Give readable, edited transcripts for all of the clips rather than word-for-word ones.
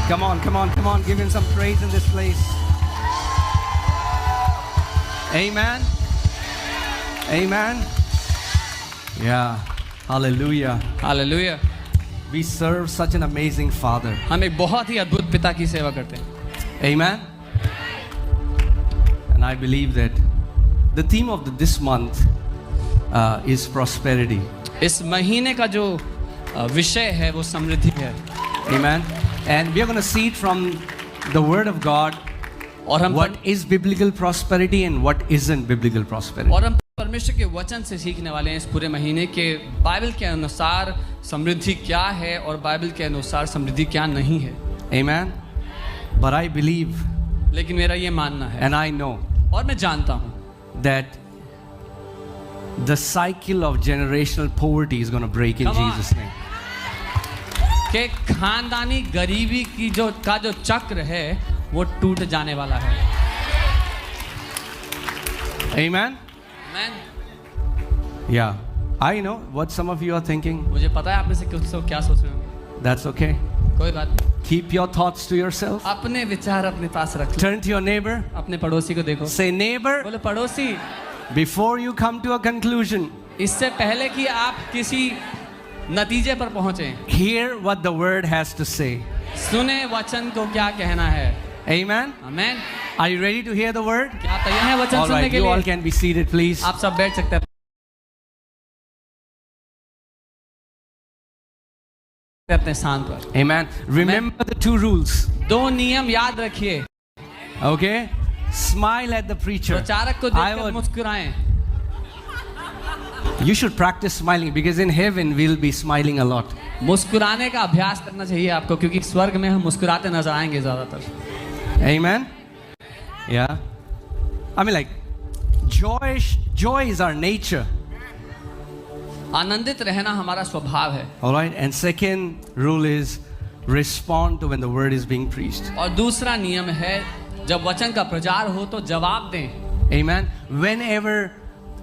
Come on, come on, come on. Give him some praise in this place. Amen. Amen. Yeah. Hallelujah. Hallelujah. We serve such an amazing Father. हम एक बहुत ही अद्भुत पिता की सेवा करते हैं। Amen. And I believe that the theme of this month is prosperity. इस महीने का जो विषय है वो समृद्धि है। Amen. And we are going to see it from the Word of God. और हम What is biblical prosperity and what isn't biblical prosperity. और हम परमेश्वर के वचन से सीखने वाले हैं इस पूरे महीने के बाइबल के अनुसार समृद्धि क्या है और बाइबल के अनुसार समृद्धि क्या नहीं है। Amen. But I believe लेकिन मेरा ये मानना है and I know और मैं जानता हूँ that the cycle of generational poverty is going to break in Come on. Jesus' name. कि खानदानी गरीबी की जो चक्र है वो टूट जाने वाला है। Amen. Amen. Yeah. I know what some of you are thinking. मुझे पता है आप में से कुछ लोग क्या सोच रहे होंगे। That's okay. कोई बात नहीं, Keep your thoughts to yourself. अपने विचार अपने पास रख लो। Turn to your neighbor. अपने पड़ोसी को देखो, Say, neighbor, बोलो पड़ोसी, before you come to a conclusion, इससे पहले कि आप किसी नतीजे पर पहुंचे, hear what the word has to say. सुने वचन को क्या कहना है। Amen. Amen. Are you ready to hear the word? क्या आप तैयार हैं वचन All सुनने right, के you all लिए? can be seated, please. आप सब बैठ सकते हैं अपने स्थान पर। Amen. Remember the two rules. दो नियम याद रखिए। Okay? Smile at the preacher. प्रचारक को I देखकर would- मुस्कुराएं। You should practice smiling because in heaven we'll be smiling a lot. मुस्कुराने का अभ्यास करना चाहिए आपको, क्योंकि स्वर्ग में हम मुस्कुराते नजर आएंगे ज्यादातर। Amen. Yeah. I mean, like, joy is our nature. आनंदित रहना हमारा स्वभाव है। All right. And second rule is respond to when the word is being preached. और दूसरा नियम है जब वचन का प्रचार हो तो जवाब दें। Amen. Whenever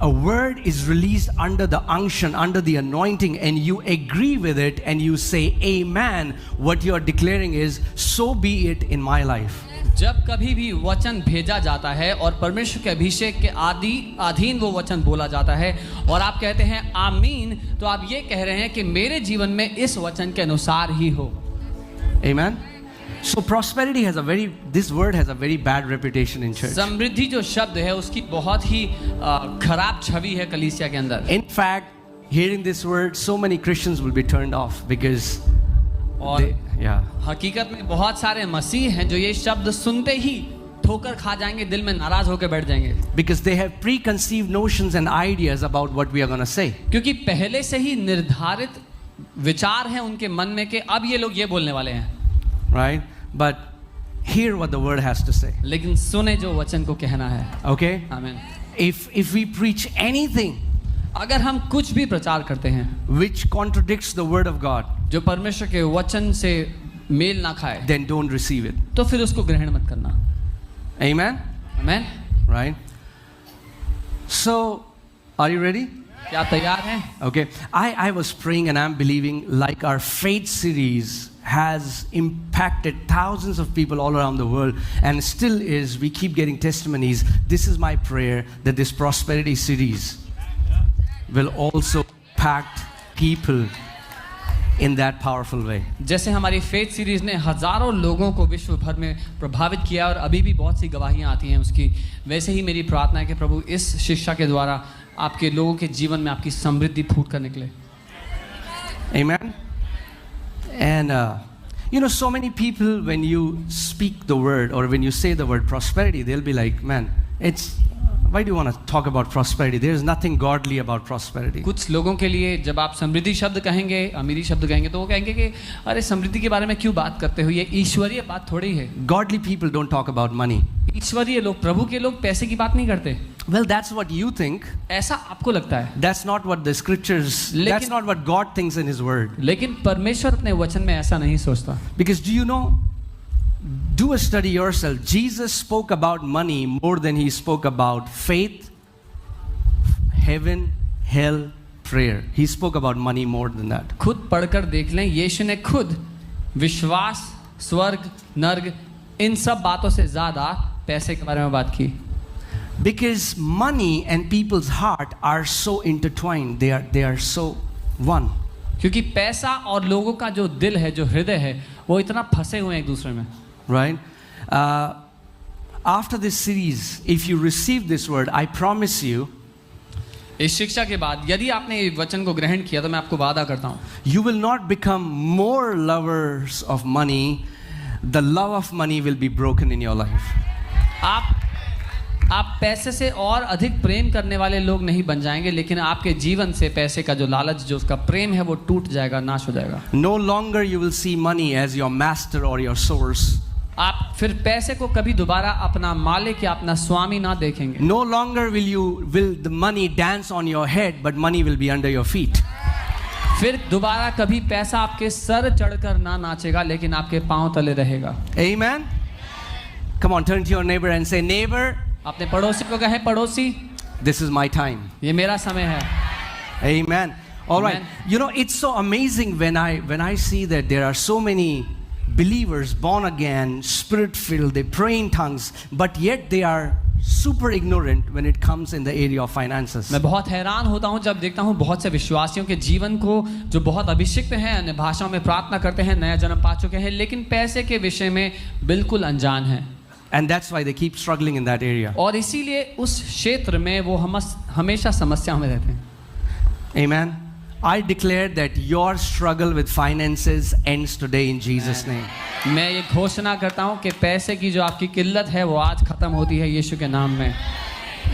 a word is released under the unction, under the anointing, and you agree with it and you say amen, what you are declaring is, so be it in my life. जब कभी भी वचन भेजा जाता है और परमेश्वर के अभिषेक के अधीन वो वचन बोला जाता है और आप कहते हैं आमीन, तो आप ये कह रहे हैं कि मेरे जीवन में इस वचन के अनुसार ही हो। Amen. So prosperity has this word has a very bad reputation in church. समृद्धि जो शब्द है उसकी बहुत ही खराब छवि है कलीसिया के अंदर। In fact, hearing this word, so many Christians will be turned off because और yeah. हकीकत में बहुत सारे मसीह हैं जो ये शब्द सुनते ही ठोकर खा जाएंगे, दिल में नाराज होकर बैठ जाएंगे। Because they have preconceived notions and ideas about what we are going to say. क्योंकि पहले से ही निर्धारित विचार हैं उनके मन में कि अब ये लोग ये बोलने वाले हैं। Right? But hear what the word has to say. लेकिन सुने जो वचन को कहना है। Okay? आमीन। If we preach anything अगर हम कुछ भी प्रचार करते हैं which contradicts the word of God, जो परमेश्वर के वचन से मेल ना खाए, then don't receive it. तो फिर उसको ग्रहण मत करना। Amen? आमीन। Right? So, are you ready? क्या आप तैयार हैं? Okay. I was praying and I'm believing like our faith series has impacted thousands of people all around the world and still is. We keep getting testimonies. This is my prayer that this prosperity series will also impact people in that powerful way. जैसे हमारी faith series ने हजारों लोगों को विश्व भर में प्रभावित किया और अभी भी बहुत सी गवाहियां आती हैं उसकी, वैसे ही मेरी प्रार्थना है कि प्रभु इस शिक्षा के द्वारा आपके लोगों के जीवन में आपकी समृद्धि फूट कर निकले। Amen. And so many people, when you speak the word or when you say the word prosperity, they'll be like, man, why do you want to talk about prosperity? There is nothing godly about prosperity. कुछ लोगों के लिए जब आप समृद्धि शब्द कहेंगे, अमीरी शब्द कहेंगे, तो वो कहेंगे कि अरे समृद्धि के बारे में क्यों बात करते हो, ये ईश्वरीय बात थोड़ी है। Godly people don't talk about money. ईश्वरीय लोग, प्रभु के लोग पैसे की बात नहीं करते। Well, that's what you think. ऐसा आपको लगता है, That's not what the scriptures, that's not what God thinks in his word. लेकिन परमेश्वर अपने वचन में ऐसा नहीं सोचता। Because do you know, do a study yourself. Jesus spoke about money more than he spoke about faith, heaven, hell, prayer. He spoke about money more than that. खुद पढ़कर देख लें, यीशु ने खुद विश्वास, स्वर्ग, नर्क, इन सब बातों से ज्यादा पैसे के बारे में बात की। Because money and people's heart are so intertwined. They are so one. क्योंकि पैसा और लोगों का जो दिल है, जो हृदय है, वो इतना फंसे हुए हैं एक दूसरे में। Right? After this series, if you receive this word, I promise you, इस शिक्षा के बाद यदि आपने ये वचन को ग्रहण किया तो मैं आपको वादा करता हूँ, you will not become more lovers of money. The love of money will be broken in your life. आप पैसे से और अधिक प्रेम करने वाले लोग नहीं बन जाएंगे, लेकिन आपके जीवन से पैसे का जो लालच, जो उसका प्रेम है, वो टूट जाएगा, नाश हो जाएगा। No longer you will see money as your master or your source. आप फिर पैसे को कभी दोबारा अपना मालिक या अपना स्वामी ना देखेंगे। No longer will the money dance on your head, but money will be under your feet. फिर दोबारा कभी पैसा आपके सर चढ़कर ना नाचेगा, लेकिन आपके पांव तले रहेगा। Amen. Come on, turn to your neighbor and say, neighbor, अपने पड़ोसी को कहे, पड़ोसी, this is my time. ये मेरा समय है। Amen. All right. Amen. You know, it's so amazing when I see that there are so many believers born again, spirit filled, they pray in tongues, but yet they are super ignorant when it comes in the area of finances. मैं बहुत हैरान होता हूँ जब देखता हूँ बहुत से विश्वासियों के जीवन को जो बहुत अभिषिक्त हैं, अन्य भाषाओं में प्रार्थना करते हैं, नया जन्म पा चुके हैं, लेकिन पैसे के विषय में बिल्कुल अनजान हैं। And that's why they keep struggling in that area. और इसीलिए उस क्षेत्र में वो हमेशा समस्या में रहते हैं। Amen. I declare that your struggle with finances ends today in Jesus' name. मैं ये घोषणा करता हूँ कि पैसे की जो आपकी किल्लत है वो आज खत्म होती है यीशु के नाम में।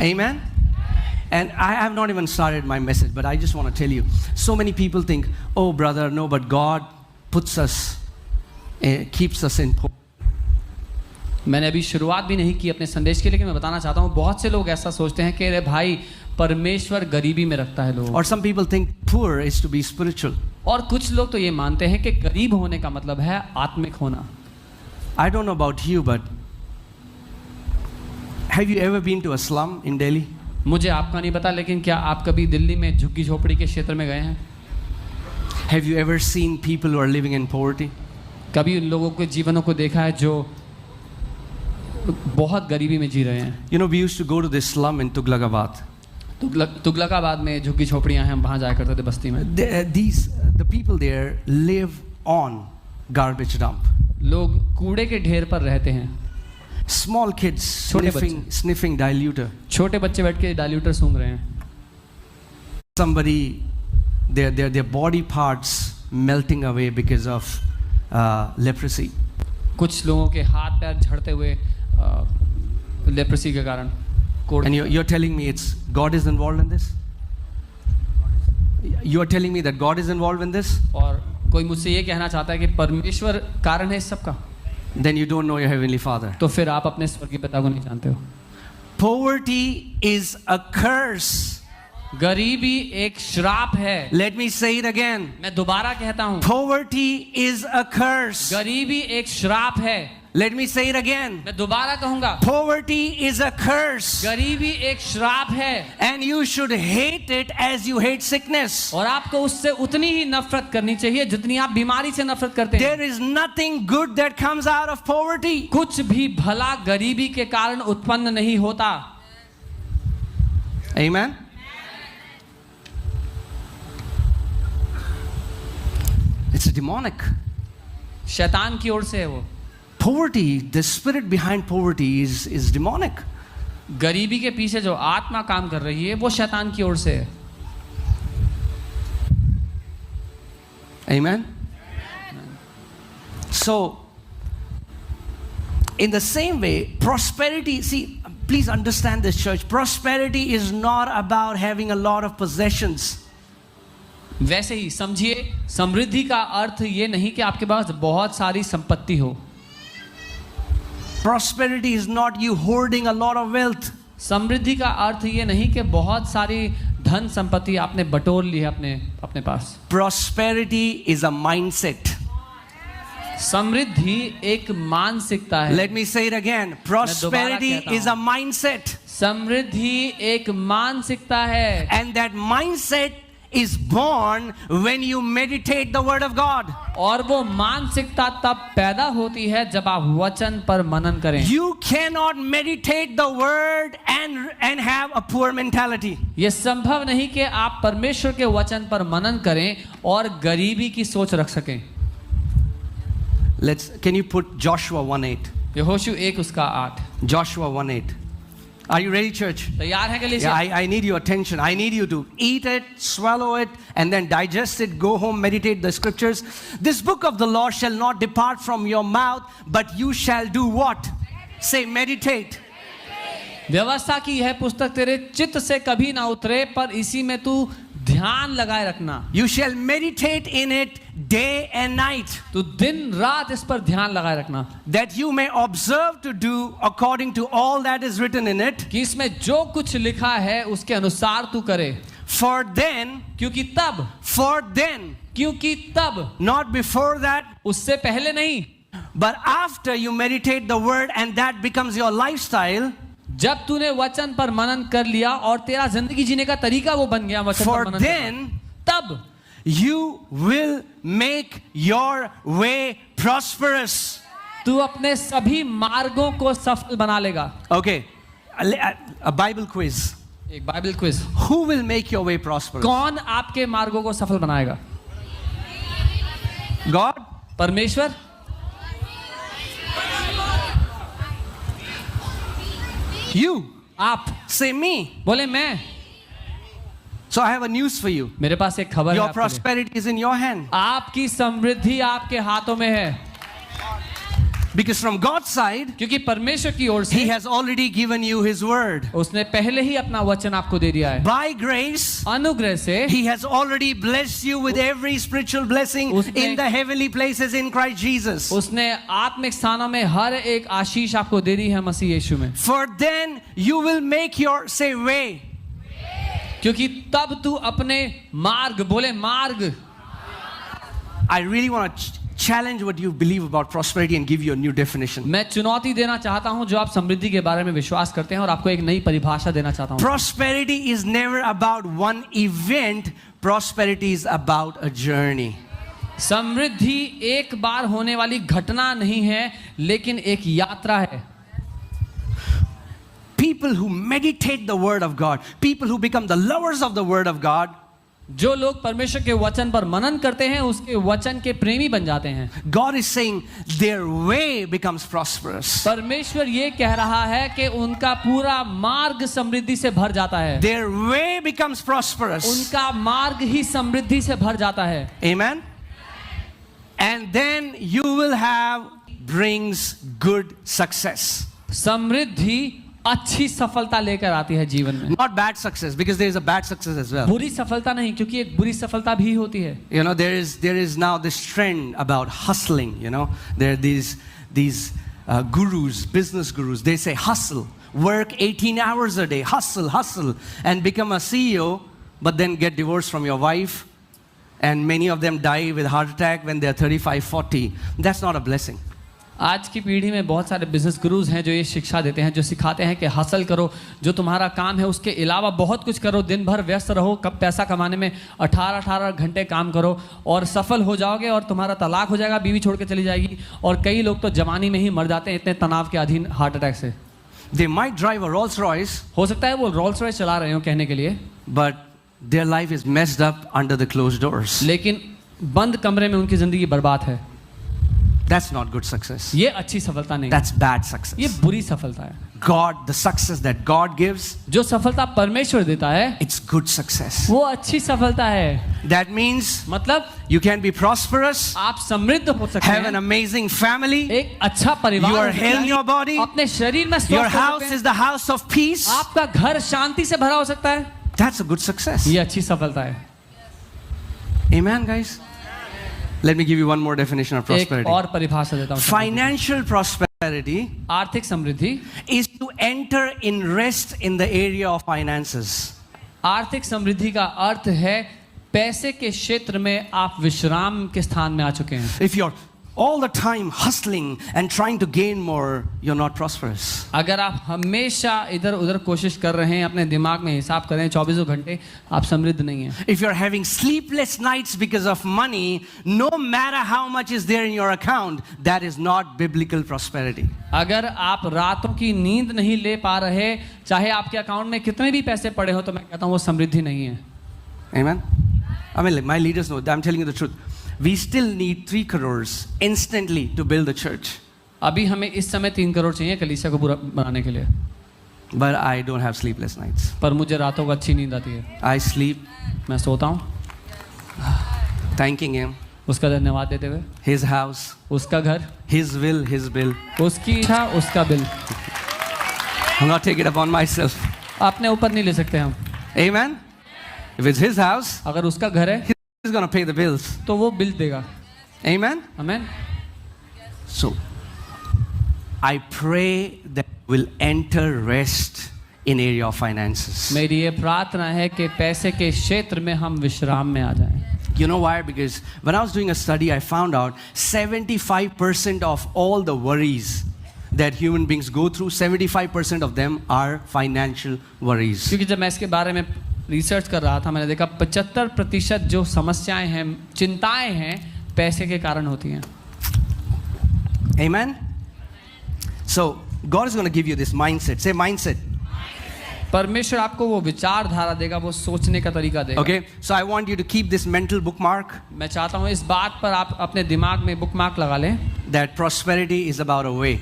Amen. And I have not even started my message, but I just want to tell you, so many people think, oh brother, no, but God puts us, keeps us in poor. मैंने अभी शुरुआत भी नहीं की अपने संदेश की, लेकिन मैं बताना चाहता हूँ बहुत से लोग ऐसा सोचते हैं कि अरे भाई, परमेश्वर गरीबी में रखता है लोग। Or some people think poor is to be spiritual. और कुछ लोग तो ये मानते हैं कि गरीब होने का मतलब है आत्मिक होना। I don't know about you, but have you ever been to a slum in Delhi? मुझे आपका नहीं पता, लेकिन क्या आप कभी दिल्ली में झुग्गी झोपड़ी के क्षेत्र में गए हैं? Have you ever seen people who are living in poverty? कभी उन लोगों के जीवनों को देखा है जो बहुत गरीबी में जी रहे हैं? You know, we used to go to this slum in Tughlaqabad. Tughlakabad में झुग्गी झोपड़ियां हैं, हम वहाँ जाया करते थे बस्ती में। The people there live on garbage dump. लोग कूड़े के ढेर पर रहते हैं। Small kids sniffing diluter. छोटे बच्चे बैठ के डाइल्यूटर सूंघ रहे हैं। Somebody, their body parts melting away because of leprosy. कुछ लोगों के हाथ पैर झड़ते हुए लेप्रेसी के कारण। And you're telling me it's God is involved in this? You're telling me that God is involved in this? और कोई मुझसे ये कहना चाहता है कि परमेश्वर कारण है इस सब का? Then you don't know your heavenly Father. तो फिर आप अपने स्वर्गीय पिता को नहीं जानते हो। Poverty is a curse. गरीबी एक श्राप है। Let me say it again. मैं दोबारा कहता हूँ, Poverty is a curse. गरीबी एक श्राप है। Let me say it again. मैं दोबारा कहूंगा, Poverty is a curse. गरीबी एक श्राप है। And you should hate it as you hate sickness. और आपको उससे उतनी ही नफरत करनी चाहिए जितनी आप बीमारी से नफरत करते हैं। There is nothing good that comes out of poverty. कुछ भी भला गरीबी के कारण उत्पन्न नहीं होता। Amen. It's demonic. शैतान की ओर से है वो। Poverty, the spirit behind poverty is demonic. गरीबी के पीछे जो आत्मा काम कर रही है वो शैतान की ओर से है। Amen. So, in the same way, prosperity, see, please understand this, church. Prosperity is not about having a lot of possessions. वैसे ही समझिए, समृद्धि का अर्थ ये नहीं कि आपके पास बहुत सारी संपत्ति हो। Prosperity is not you hoarding a lot of wealth. समृद्धि का अर्थ ये नहीं कि बहुत सारी धन संपत्ति आपने बटोर ली है अपने पास। Prosperity is a mindset. समृद्धि एक मानसिकता है। Let me say it again. Prosperity is a mindset. समृद्धि एक मानसिकता है। And that mindset is born when you meditate the word of God. और वो मानसिकता तब पैदा होती है जब आप वचन पर मनन करें. You cannot meditate the word and have a poor mentality. ये संभव नहीं कि आप परमेश्वर के वचन पर मनन करें और गरीबी की सोच रख सकें. Can you put Joshua 1:8? यहोशू 1 उसका 8. Joshua 1:8. Are you ready, church? तैयार है कलीसिया? Yeah, I need your attention. I need you to eat it, swallow it, and then digest it. Go home, meditate the scriptures. This book of the law shall not depart from your mouth, but you shall do what? Say, meditate. व्यवस्था की यह पुस्तक तेरे चित्त से कभी ना उतरे, पर इसी में तू ध्यान लगाए रखना. You shall meditate in it day and night, तू दिन रात इस पर ध्यान लगाए रखना, that you may observe to do according to all that is written in it. कि इसमें जो कुछ लिखा है उसके अनुसार तू करे. For then, क्योंकि तब, not before that, उससे पहले नहीं, but after you meditate the word and that becomes your lifestyle. जब तूने वचन पर मनन कर लिया और तेरा जिंदगी जीने का तरीका वो बन गया वचन पर मनन then, तब you will make your way prosperous. तू अपने सभी मार्गों को सफल बना लेगा. Okay, a Bible quiz. एक Bible quiz. Who will make your way prosperous? कौन आपके मार्गों को सफल बनाएगा? God? परमेश्वर? You? आप? Say me. बोले मैं. So I have a news for you. मेरे पास एक खबर है Your आपके लिए. prosperity is in your hand. आपकी समृद्धि आपके हाथों में है. Because from God's side, क्योंकि परमेश्वर की ओर He से has already given you His word. उसने पहले ही अपना वचन आपको दे दिया है. By grace, अनुग्रह से He has already blessed you with every spiritual blessing in the heavenly places in Christ Jesus. उसने आत्मिक स्थानों में हर एक आशीष आपको दे दी है मसीह यीशु में. For then you will make your, say, way. क्योंकि तब तू अपने मार्ग, बोले मार्ग. I really want to challenge what you believe about prosperity and give you a new definition. मैं चुनौती देना चाहता हूं जो आप समृद्धि के बारे में विश्वास करते हैं और आपको एक नई परिभाषा देना चाहता हूं. Prosperity is never about one event. Prosperity is about a journey. समृद्धि एक बार होने वाली घटना नहीं है, लेकिन एक यात्रा है. People who meditate the word of God, people who become the lovers of the word of God, जो लोग परमेश्वर के वचन पर मनन करते हैं उसके वचन के प्रेमी बन जाते हैं. God is saying their way becomes prosperous. परमेश्वर ये कह रहा है कि उनका पूरा मार्ग समृद्धि से भर जाता है. Their way becomes prosperous. उनका मार्ग ही समृद्धि से भर जाता है. Amen. And then you will have brings good success. समृद्धि अच्छी सफलता लेकर आती है जीवन में. Not bad success, because there is a bad success as well. बुरी सफलता नहीं, क्योंकि एक बुरी सफलता भी होती है. You know, there is now this trend about hustling. You know, there are these gurus, business gurus. They say hustle, work 18 hours a day, hustle, and become a CEO, but then get divorced from your wife, and many of them die with heart attack when they are 35, 40. That's not a blessing. आज की पीढ़ी में बहुत सारे business gurus हैं जो ये शिक्षा देते हैं, जो सिखाते हैं कि हासिल करो, जो तुम्हारा काम है उसके अलावा बहुत कुछ करो, दिन भर व्यस्त रहो, कब पैसा कमाने में 18 घंटे काम करो और सफल हो जाओगे और तुम्हारा तलाक हो जाएगा, बीवी छोड़ के चली जाएगी. और कई लोग तो जवानी में ही मर जाते हैं इतने तनाव के अधीन हार्ट अटैक से. They might drive a Rolls Royce, हो सकता है वो रोल्स रॉयस चला रहे हो कहने के लिए, but their life is messed up under the closed doors. लेकिन बंद कमरे में उनकी जिंदगी बर्बाद है. That's not good success. ये अच्छी सफलता नहीं, That's bad success. ये बुरी सफलता है. God, the success that God gives, जो सफलता परमेश्वर देता है it's good success. वो अच्छी सफलता है. That means मतलब you can be prosperous, आप समृद्ध हो सकते have an हैं, amazing family, एक अच्छा परिवार you are हो सकता healthy in है, your body, अपने शरीर में your स्वस्थ हो house सकते is हैं, the house of peace. आपका घर शांति से भरा हो सकता है. That's a good success. ये अच्छी सफलता है. Amen, guys? Let me give you one more definition of एक prosperity. और परिभाषा देता हूँ. Financial prosperity आर्थिक समृद्धि, is to enter in rest in the area of finances. आर्थिक समृद्धि का अर्थ है पैसे के क्षेत्र में आप विश्राम के स्थान में आ चुके हैं. If you're all the time hustling and trying to gain more, you're not prosperous. अगर आप हमेशा इधर उधर कोशिश कर रहे हैं, अपने दिमाग में हिसाब कर रहे हैं 24 घंटे, आप समृद्ध नहीं हैं. If you're having sleepless nights because of money, no matter how much is there in your account, that is not biblical prosperity. अगर आप रातों की नींद नहीं ले पा रहे, चाहे आपके अकाउंट में कितने भी पैसे पड़े हो, तो मैं कहता हूँ वो समृद्धि नहीं है. Amen? I mean, my leaders know, I'm telling you the truth. We still need 3 crores instantly to build the church. अभी हमें इस समय 3 करोड़ चाहिए कलीसिया को पूरा बनाने के लिए. But I don't have sleepless nights. पर मुझे रातों को अच्छी नींद आती है. I sleep मैं सोता हूँ thanking Him, उसका धन्यवाद देते हुए. His house, उसका घर, His will, His bill. उसकी इच्छा, उसका bill. I'm not taking it upon myself. अपने ऊपर नहीं ले सकते हम. Amen? If it's His house, अगर उसका घर है He's going to pay the bills. तो वो बिल देगा. Amen? Amen. So, I pray that we'll enter rest in area of finances. मेरी ये प्रार्थना है कि पैसे के क्षेत्र में हम विश्राम में आ जाएं. You know why? Because when I was doing a study, I found out 75% of all the worries that human beings go through, 75% of them are financial worries. क्योंकि जब मैं इसके बारे में रिसर्च कर रहा था, मैंने देखा 75% जो समस्याएं हैं, चिंताएं हैं, पैसे के कारण होती हैं. Amen? So, God is going to give you this mindset. Say mindset. परमेश्वर आपको वो विचारधारा देगा, वो सोचने का तरीका देगा. Okay? So, I want you to keep this mental bookmark मैं चाहता हूँ इस बात पर आप अपने दिमाग में बुकमार्क लगा लें. that prosperity is about a way.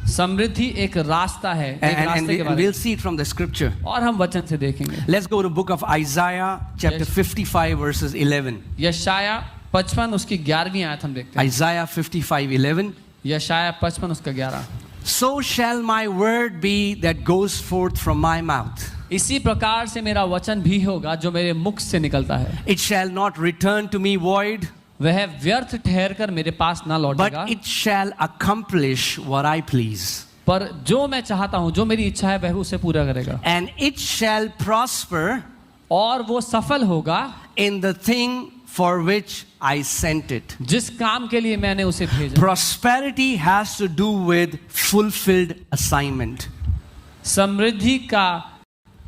समृद्धि एक रास्ता है, एक And रास्ते के बारे we'll में. see it from the scripture. और हम वचन से देखेंगे. Let's go to book of Isaiah, chapter Yes. 55, verses 11. यशाया 55 उसकी 11वीं आयत हम देखते हैं. Isaiah 55:11. यशाया 55 उसका 11. So shall my word be that goes forth from my mouth. इसी प्रकार से मेरा वचन भी होगा जो मेरे मुख से निकलता है. It shall not return to me void, वह व्यर्थ ठहर कर मेरे पास ना लौटेगा, but it shall accomplish what I please. पर जो मैं चाहता हूँ, जो मेरी इच्छा है, वह उसे पूरा करेगा. And it shall prosper और वो सफल होगा in the thing for which I sent it. जिस काम के लिए मैंने उसे भेजा. Prosperity has to do with fulfilled assignment. समृद्धि का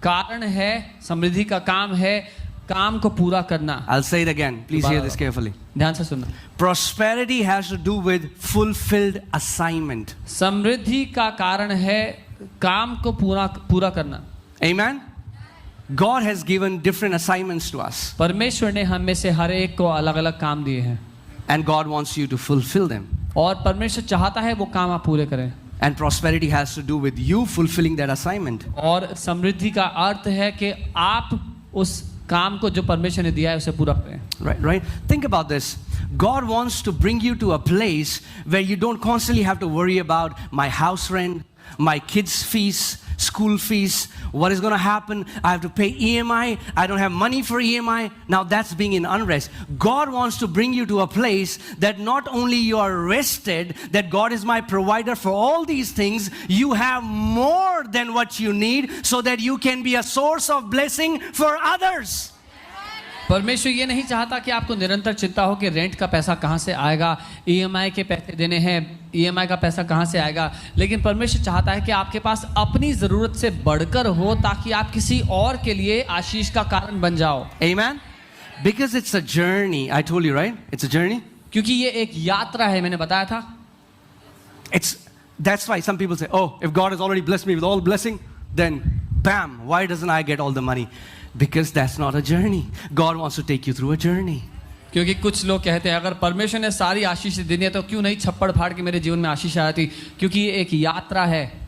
कारण है, समृद्धि का काम है काम को पूरा करना. I'll say it again. Please hear this carefully. ध्यान से सुनना. Prosperity has to do with fulfilled assignment. समृद्धि का कारण है काम को पूरा करना. Amen? God has given different assignments to us. परमेश्वर ने हम में से हर एक को अलग अलग काम दिए हैं. And God wants you to fulfill them. और परमेश्वर चाहता है वो काम आप पूरे करें. And prosperity has to do with you fulfilling that assignment. और समृद्धि का अर्थ है कि आप उस काम को जो परमेश्वर ने दिया है उसे पूरा करें. Right? Think about this. God wants to bring you to a place where you don't constantly have to worry about my house rent, my kids' fees, school fees, what is going to happen, I have to pay EMI, I don't have money for EMI. Now that's being in unrest. God wants to bring you to a place that not only you are rested, that God is my provider for all these things, you have more than what you need so that you can be a source of blessing for others. परमेश्वर ये नहीं चाहता कि आपको निरंतर चिंता हो कि रेंट का पैसा कहाँ से आएगा, ईएमआई के पैसे देने हैं, ईएमआई का पैसा कहाँ से आएगा. लेकिन परमेश्वर चाहता है कि आपके पास अपनी ज़रूरत से बढ़कर हो ताकि आप किसी और के लिए आशीष का कारण बन जाओ. Amen? Because it's a journey. I told you, right? It's a journey. क्योंकि ये एक यात्रा है, मैंने बताया था. That's why some people say, oh, if God has already blessed me with all blessing, then bam, why doesn't I get all the money? Because that's not a journey. God wants to take you through a journey. क्योंकि कुछ लोग कहते हैं अगर परमेश्वर ने सारी आशीष दी है तो क्यों नहीं छप्पड़ फाड़ के मेरे जीवन में आशीष आ जाती. क्योंकि ये एक यात्रा है.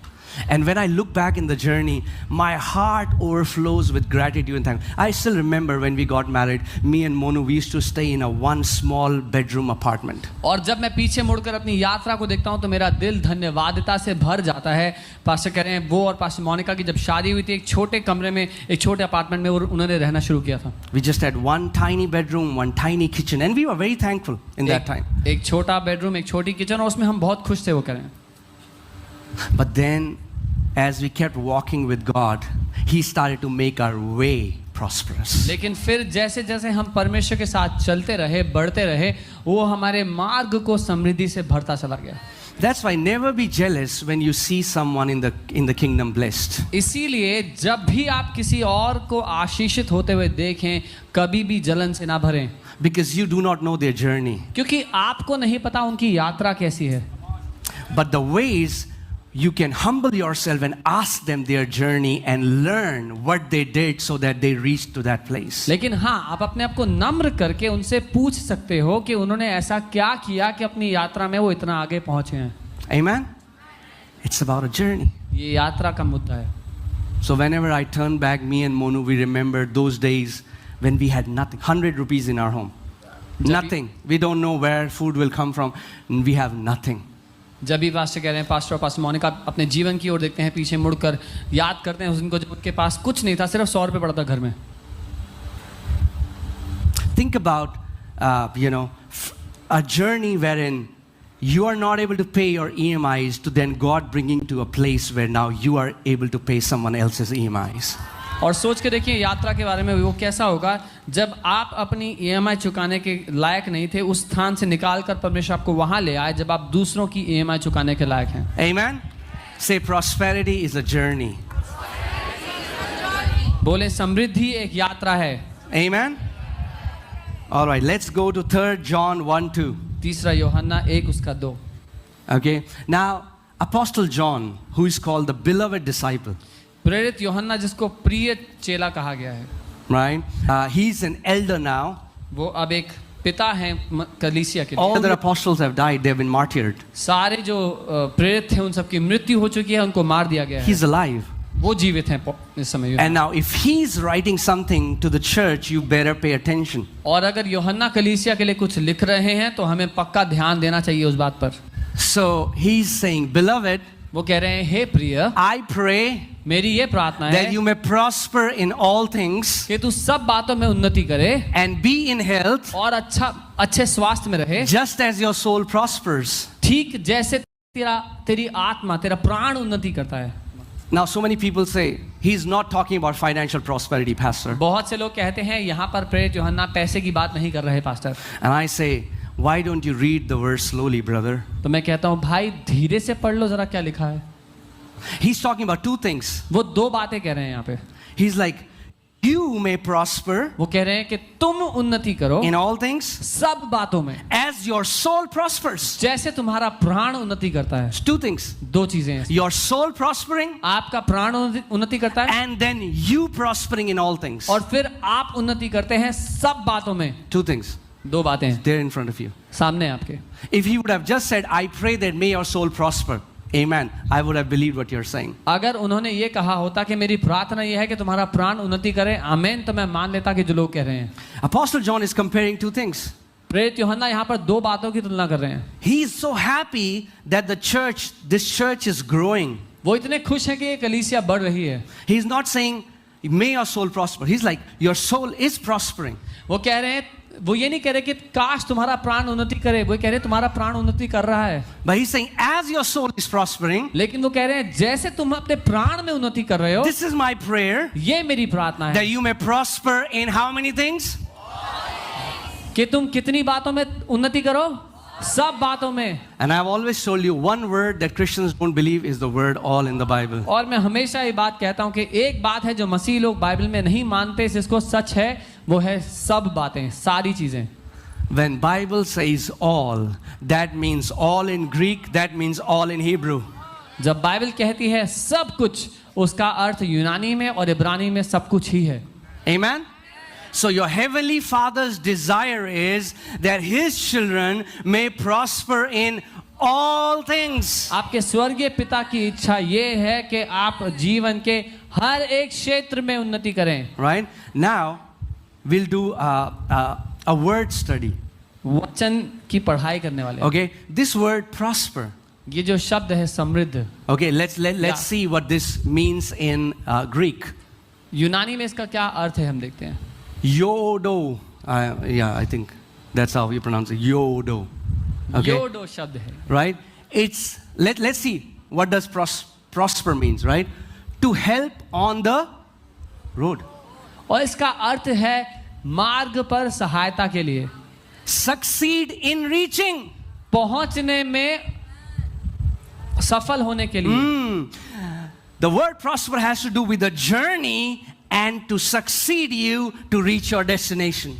And when I look back in the journey, my heart overflows with gratitude and thanks. I still remember when we got married, me and Monu, we used to stay in a one small bedroom apartment. और जब मैं पीछे मुड़कर अपनी यात्रा को देखता हूँ तो मेरा दिल धन्यवादिता से भर जाता है. पास्टर कह रहे हैं वो और पास्टर मोनिका की जब शादी हुई थी एक छोटे कमरे में, एक छोटे अपार्टमेंट में उन्होंने रहना शुरू किया था. We just had one tiny bedroom, one tiny kitchen, and we were very thankful in that time. एक छोटा बेडरूम, एक छोटी किचन, और उसमें हम बहुत खुश थे. वो कह रहे हैं. But then, as we kept walking with God, He started to make our way prosperous. लेकिन फिर जैसे जैसे हम परमेश्वर के साथ चलते रहे, बढ़ते रहे, वो हमारे मार्ग को समृद्धि से भरता चला गया. That's why never be jealous when you see someone in the kingdom blessed. इसीलिए जब भी आप किसी और को आशीषित होते हुए देखें, कभी भी जलन से ना भरें, Because you do not know their journey. क्योंकि आपको नहीं पता उनकी यात्रा कैसी है. But the ways you can humble yourself and ask them their journey and learn what they did so that they reached to that place. लेकिन हाँ, आप अपने आप को नम्र करके उनसे पूछ सकते हो कि उन्होंने ऐसा क्या किया कि अपनी यात्रा में वो इतना आगे पहुंचे हैं. Amen? It's about a journey. ये यात्रा का मुद्दा है. So whenever I turn back, me and Monu, we remember those days when we had nothing, 100 rupees in our home. Nothing. We don't know where food will come from. We have nothing. जब भी pastor कह रहे हैं, pastor और pastor Monika अपने जीवन की ओर देखते हैं, पीछे मुड़कर याद करते हैं उस दिन को जब उनके पास कुछ नहीं था, सिर्फ 100 रुपये पड़ा था घर में. Think about, a journey wherein you are not able to pay your EMIs to then God bringing to a place where now you are able to pay someone else's EMIs. और सोच के देखिए यात्रा के बारे में, वो कैसा होगा जब आप अपनी EMI चुकाने के लायक नहीं थे, उस स्थान से निकाल कर परमेश्वर आपको वहां ले आए जब आप दूसरों की EMI चुकाने के लायक हैं. Amen? Say prosperity is a journey. बोले समृद्धि एक यात्रा है. Amen? All right, let's go to 3 John 1:2. तीसरा यूहन्ना 1:2. Okay? Now, Apostle John, who is called the beloved disciple, प्रेरित यूहन्ना जिसको प्रिय चेला कहा गया है, right? He's an elder now. वो अब एक पिता हैं कलीसिया के. All the apostles have died, they've been martyred. सारे जो प्रेरित थे उन सबकी मृत्यु हो चुकी है, उनको मार दिया गया है. He's alive. वो जीवित हैं इस समय. And now if he's writing something to the church, you better pay attention. और अगर यूहन्ना कलीसिया के लिए कुछ लिख रहे हैं तो हमें पक्का ध्यान देना चाहिए उस बात पर. So he's saying, beloved, वो कह रहे हैं, हे प्रिय, I pray मेरी ये प्रार्थना that है you may prosper in all things कि तू सब बातों में उन्नति करे and be in health और अच्छे स्वास्थ्य में रहे, just as your soul prospers. ठीक जैसे तेरी आत्मा, तेरा प्राण उन्नति करता है. Now so many people say he's not talking about financial prosperity, pastor. बहुत से लोग कहते हैं यहाँ पर प्रेरित यूहन्ना पैसे की बात नहीं कर रहे pastor. And I say, why don't you read the verse slowly, brother? तो मैं कहता हूँ भाई धीरे से पढ़ लो जरा क्या लिखा है. He's talking about two things. वो दो बातें कह रहे हैं यहाँ पे. He's like, you may prosper वो कह रहे हैं कि तुम उन्नति करो in all things सब बातों में as your soul prospers. जैसे तुम्हारा प्राण उन्नति करता है. It's two things. दो चीजें हैं. Your soul prospering आपका प्राण उन्नति करता है and then you prospering in all things. और फिर आप उन्नति करते हैं सब बातों में. Two things. दो बातें हैं They're in front of you. सामने आपके. If he would have just said, I pray that may your soul prosper. Amen. I would have believed what you're saying. अगर उन्होंने ये कहा होता कि मेरी प्रार्थना ये है कि तुम्हारा प्राण उन्नति करे, आमेन, तो मैं मान लेता कि जो लोग कह रहे हैं. Apostle John is comparing two things. प्रेरित यूहन्ना यहाँ पर दो बातों की तुलना कर रहे हैं. He is so happy that this church is growing. वो इतने खुश हैं कि ये कलीसिया बढ़ रही है. He's not saying, may your soul prosper. He's like, your soul is prospering. वो कह रहे हैं, वो ये नहीं कह रहे कि काश तुम्हारा प्राण उन्नति करे, वो कह रहे तुम्हारा प्राण उन्नति कर रहा है. But he's saying, as your soul is prospering, लेकिन वो कह रहे हैं जैसे तुम अपने प्राण में उन्नति कर रहे हो, this is my prayer, ये मेरी प्रार्थना है that you may prosper in how many things? कि तुम कितनी बातों में उन्नति करो, सब बातों में. And I've always told you, one word that Christians don't believe is the word all in the Bible. और मैं हमेशा ये बात कहता हूँ कि एक बात है जो मसीह लोग बाइबल में नहीं मानते, जिसको सच है, वो है सब बातें, सारी चीजें. When Bible says all, that means all in Greek, that means all in Hebrew. जब बाइबल कहती है सब कुछ, उसका अर्थ यूनानी में और इब्रानी में सब कुछ ही है. Amen? So your heavenly Father's desire is that his children may prosper in all things. आपके स्वर्गीय पिता की इच्छा ये है कि आप जीवन के हर एक क्षेत्र में उन्नति करें. Right? Now, we'll do a word study. वचन की पढ़ाई करने वाले. Okay? This word prosper. ये जो शब्द है समृद्ध. Okay, let's see what this means in Greek. यूनानी में इसका क्या अर्थ है हम देखते हैं. Yodo. Yeah, I think that's how you pronounce it. Yodo. Okay. योडो शब्द है. Right? It's let's see what does prosper means, right? To help on the road और इसका अर्थ है मार्ग पर सहायता के लिए, succeed in reaching. पहुंचने में सफल होने के लिए. The word prosper has to do with the journey and to succeed you to reach your destination.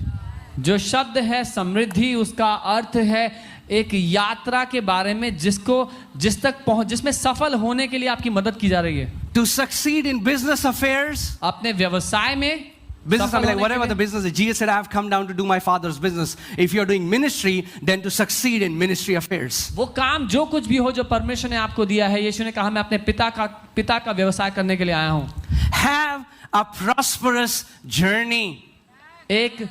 जो शब्द है समृद्धि, उसका अर्थ है एक यात्रा के बारे में जिसमें सफल होने के लिए आपकी मदद की जा रही है. To succeed in business affairs. अपने व्यवसाय में Business, I mean, like सफल होने whatever के the लिए. business is. Jesus said, I have come down to do my father's business. If you're doing ministry, then to succeed in ministry affairs. वो काम जो कुछ भी हो जो परमेश्वर ने आपको दिया है, यीशु ने कहा मैं अपने पिता का व्यवसाय करने के लिए आया हूं. Have a prosperous journey. एक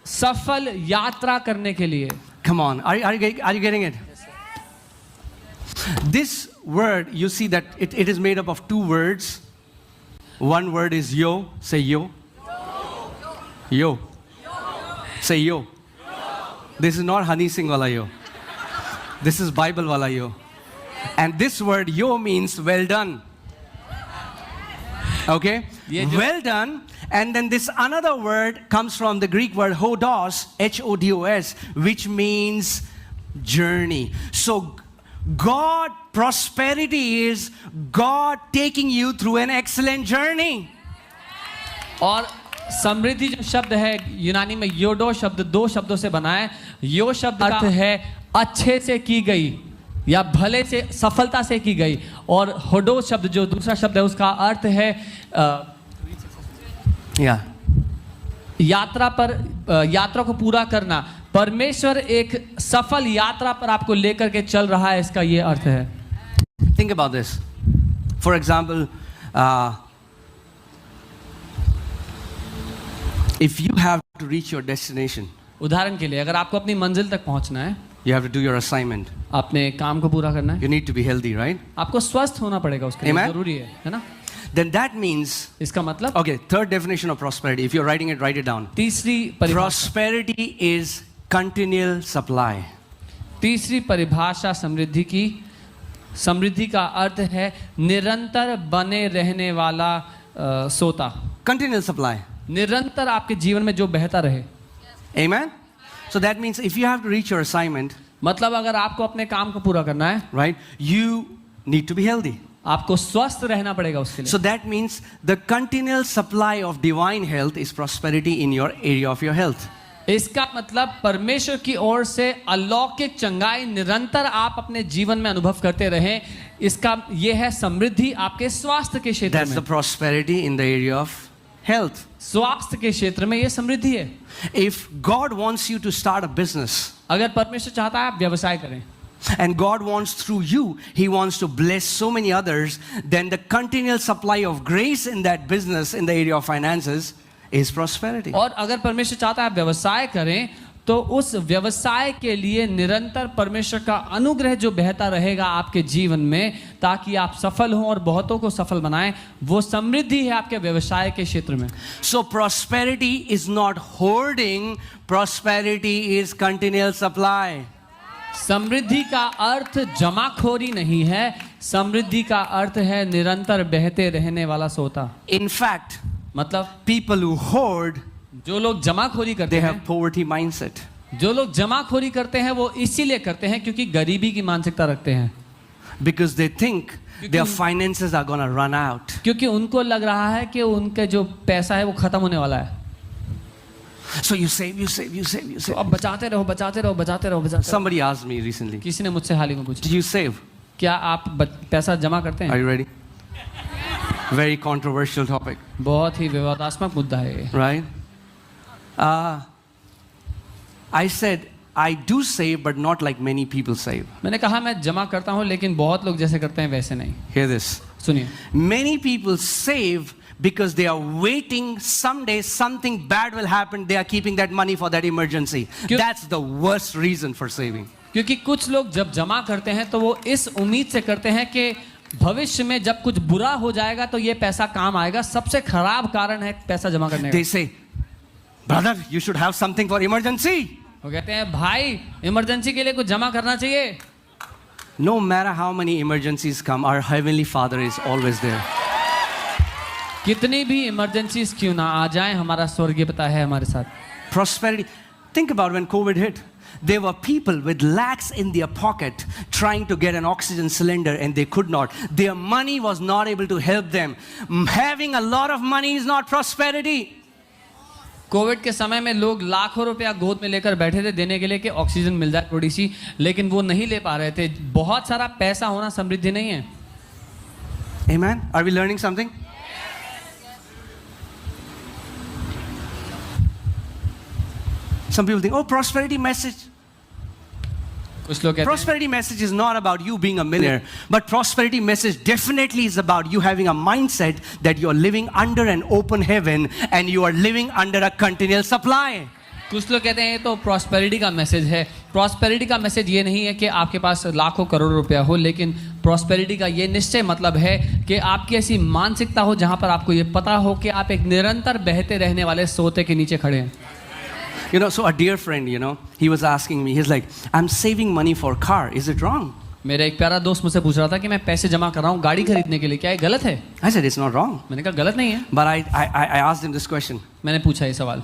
सफल यात्रा करने के लिए. Come on, are you getting it? This word, you see that it is made up of two words. One word is yo. Say yo. Yo. Say yo. This is not Honey Singh wala yo. This is Bible wala yo. And this word yo means well done. Okay? Well done. And then this another word comes from the Greek word hodos, H-O-D-O-S, which means journey. So God, prosperity is God taking you through an excellent journey. और समृद्धि जो शब्द है यूनानी में योडो शब्द दो शब्दों से बना है. यो शब्द अर्थ है अच्छे से की गई या भले से सफलता से की गई, और होडो शब्द जो दूसरा शब्द है उसका अर्थ है यात्रा को पूरा करना. परमेश्वर एक सफल यात्रा पर आपको लेकर के चल रहा है, इसका ये अर्थ है. Think about this. For example, if you have to reach your destination, उदाहरण के लिए अगर आपको अपनी मंजिल तक पहुंचना है, you have to do your assignment. अपने काम को पूरा करना है, You need to be healthy, right? आपको स्वस्थ होना पड़ेगा, उसके लिए Amen? जरूरी है ना. Then that means, इसका मतलब okay, third definition of prosperity. If you're writing it, write it down. तीसरी परिभाषा. Prosperity is continual supply. तीसरी परिभाषा समृद्धि का अर्थ है निरंतर बने रहने वाला सोता. Continual supply. निरंतर आपके जीवन में जो बहता रहे. Amen? So that means if you have to reach your assignment, मतलब अगर आपको अपने काम को पूरा करना है, right, you need to be healthy. आपको स्वस्थ रहना पड़ेगा उसके लिए. So that means the continual supply of divine health is prosperity in your area of your health. इसका मतलब परमेश्वर की ओर से अलौकिक चंगाई निरंतर आप अपने जीवन में अनुभव करते रहें, इसका यह है समृद्धि आपके स्वास्थ्य के क्षेत्र That's में. the prosperity in the area of health. स्वास्थ्य के क्षेत्र में यह समृद्धि है. If God wants you to start a business, अगर परमेश्वर चाहता है आप व्यवसाय करें, and God wants through you, He wants to bless so many others, then the continual supply of grace in that business, in the area of finances, is prosperity. और अगर परमेश्वर चाहता है आप व्यवसाय करें, तो उस व्यवसाय के लिए निरंतर परमेश्वर का अनुग्रह जो बहता रहेगा आपके जीवन में, ताकि आप सफल हों और बहुतों को सफल बनाएं, वो समृद्धि है आपके व्यवसाय के क्षेत्र में. So prosperity is not hoarding, prosperity is continual supply. समृद्धि का अर्थ जमाखोरी नहीं है, समृद्धि का अर्थ है निरंतर बहते रहने वाला सोता. In fact, मतलब people who hoard, जो लोग जमाखोरी करते they हैं, have poverty mindset. जो लोग जमाखोरी करते हैं वो इसीलिए करते हैं क्योंकि गरीबी की मानसिकता रखते हैं. Because they think their finances are going to run out. क्योंकि उनको लग रहा है कि उनके जो पैसा है वो खत्म होने वाला है. So you save. तो अब बचाते रहो. Somebody asked me recently, किसी ने मुझसे हाल ही में पूछा, did you save? क्या आप पैसा जमा करते Are हैं? you ready? Very controversial topic, बहुत ही विवादास्पद मुद्दा है ये. right? I said, I do save, but not like many people save. मैंने कहा मैं जमा करता हूँ लेकिन बहुत लोग जैसे करते हैं वैसे नहीं. Hear this. सुनिए, Many people save because they are waiting someday something bad will happen. They are keeping that money for that emergency. That's the worst reason for saving. क्योंकि कुछ लोग जब जमा करते हैं तो वो इस उम्मीद से करते हैं कि भविष्य में जब कुछ बुरा हो जाएगा तो ये पैसा काम आएगा. सबसे खराब कारण है पैसा जमा करने They का. say, brother, you should have something for emergency. वो कहते हैं भाई इमरजेंसी के लिए कुछ जमा करना चाहिए. No matter how many emergencies come, our Heavenly Father is always there. कितनी भी इमरजेंसीज क्यों ना आ जाएं, हमारा स्वर्गीय पिता है हमारे साथ। Prosperity. Think about when COVID hit. There were people with lakhs in their pocket trying to get an oxygen cylinder and they could not. Their money was not able to help them. Having a lot of money is not prosperity. Covid के समय में लोग लाखों रुपया गोद में लेकर बैठे थे देने के लिए कि ऑक्सीजन मिल जाए थोड़ी सी, लेकिन वो नहीं ले पा रहे थे। बहुत सारा पैसा होना समृद्धि नहीं है। Amen. Are we learning something? Some people think, oh, prosperity message. कुछ लोग कहते हैं Prosperity message is not about you being a millionaire, but prosperity message definitely is about you having a mindset that you are living under an open heaven and you are living under a continual supply. कुछ लोग कहते हैं ये तो prosperity का message है। Prosperity का message ये नहीं है कि आपके पास लाखों करोड़ रुपया हो, लेकिन प्रॉस्पेरिटी का ये निश्चय मतलब है कि आपकी ऐसी मानसिकता हो जहां पर आपको ये पता हो कि आप एक निरंतर बहते रहने वाले सोते के नीचे खड़े हैं। You know, so a dear friend, he was asking me, he's like, I'm saving money for car. Is it wrong? मेरा एक प्यारा दोस्त मुझसे पूछ रहा था कि मैं पैसे जमा कर रहा हूँ गाड़ी खरीदने के लिए, क्या ये गलत है? I said, it's not wrong. मैंने कहा गलत नहीं है। But I asked him this question. मैंने पूछा ये सवाल,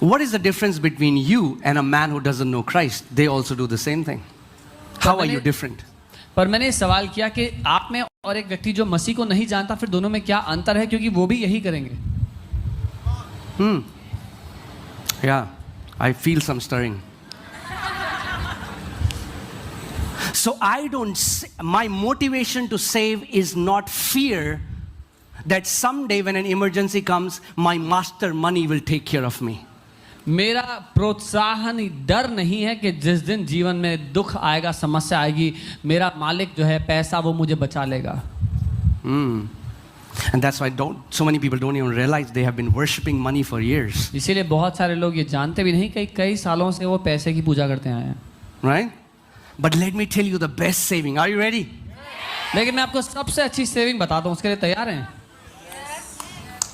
What is the difference between you and a man who doesn't know Christ? They also do the same thing. How are you different? पर मैंने सवाल किया कि आप में और एक व्यक्ति जो मसीह को नहीं जानता, फिर दोनों में क्या अंतर है, क्योंकि वो भी यही करेंगे। Yeah, I feel some stirring. So my motivation to save is not fear that someday when an emergency comes, my master money will take care of me. मेरा प्रोत्साहन डर नहीं है कि जिस दिन जीवन में दुख आएगा, समस्या आएगी, मेरा मालिक जो है पैसा वो मुझे बचा लेगा। And that's why so many people don't even realize they have been worshipping money for years. इसीलिए बहुत सारे लोग ये जानते भी नहीं कि कई सालों से वो पैसे की पूजा करते आए हैं। Right? But let me tell you the best saving. Are you ready? लेकिन मैं आपको सबसे अच्छी सेविंग बताता हूँ, उसके लिए तैयार हैं?